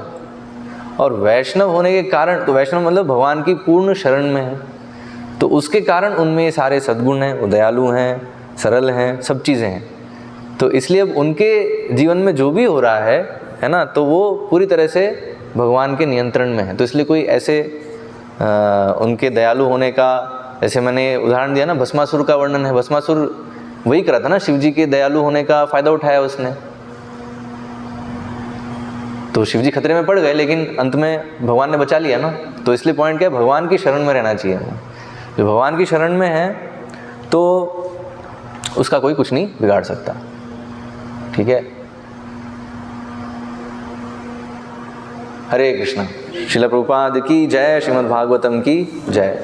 S1: और वैष्णव होने के कारण, तो वैष्णव मतलब भगवान की पूर्ण शरण में है, तो उसके कारण उनमें ये सारे सद्गुण हैं, वो दयालु हैं, सरल हैं, सब चीज़ें हैं। तो इसलिए अब उनके जीवन में जो भी हो रहा है ना, तो वो पूरी तरह से भगवान के नियंत्रण में है। तो इसलिए कोई ऐसे उनके दयालु होने का, जैसे मैंने उदाहरण दिया ना, भस्मासुर का वर्णन है, भस्मासुर वही करा था ना, शिवजी के दयालु होने का फ़ायदा उठाया उसने। तो शिवजी खतरे में पड़ गए, लेकिन अंत में भगवान ने बचा लिया ना। तो इसलिए पॉइंट क्या है, भगवान की शरण में रहना चाहिए। जो भगवान की शरण में है तो उसका कोई कुछ नहीं बिगाड़ सकता, ठीक है। हरे कृष्णा। श्रील प्रभुपाद की जय, श्रीमद् भागवतम की जय।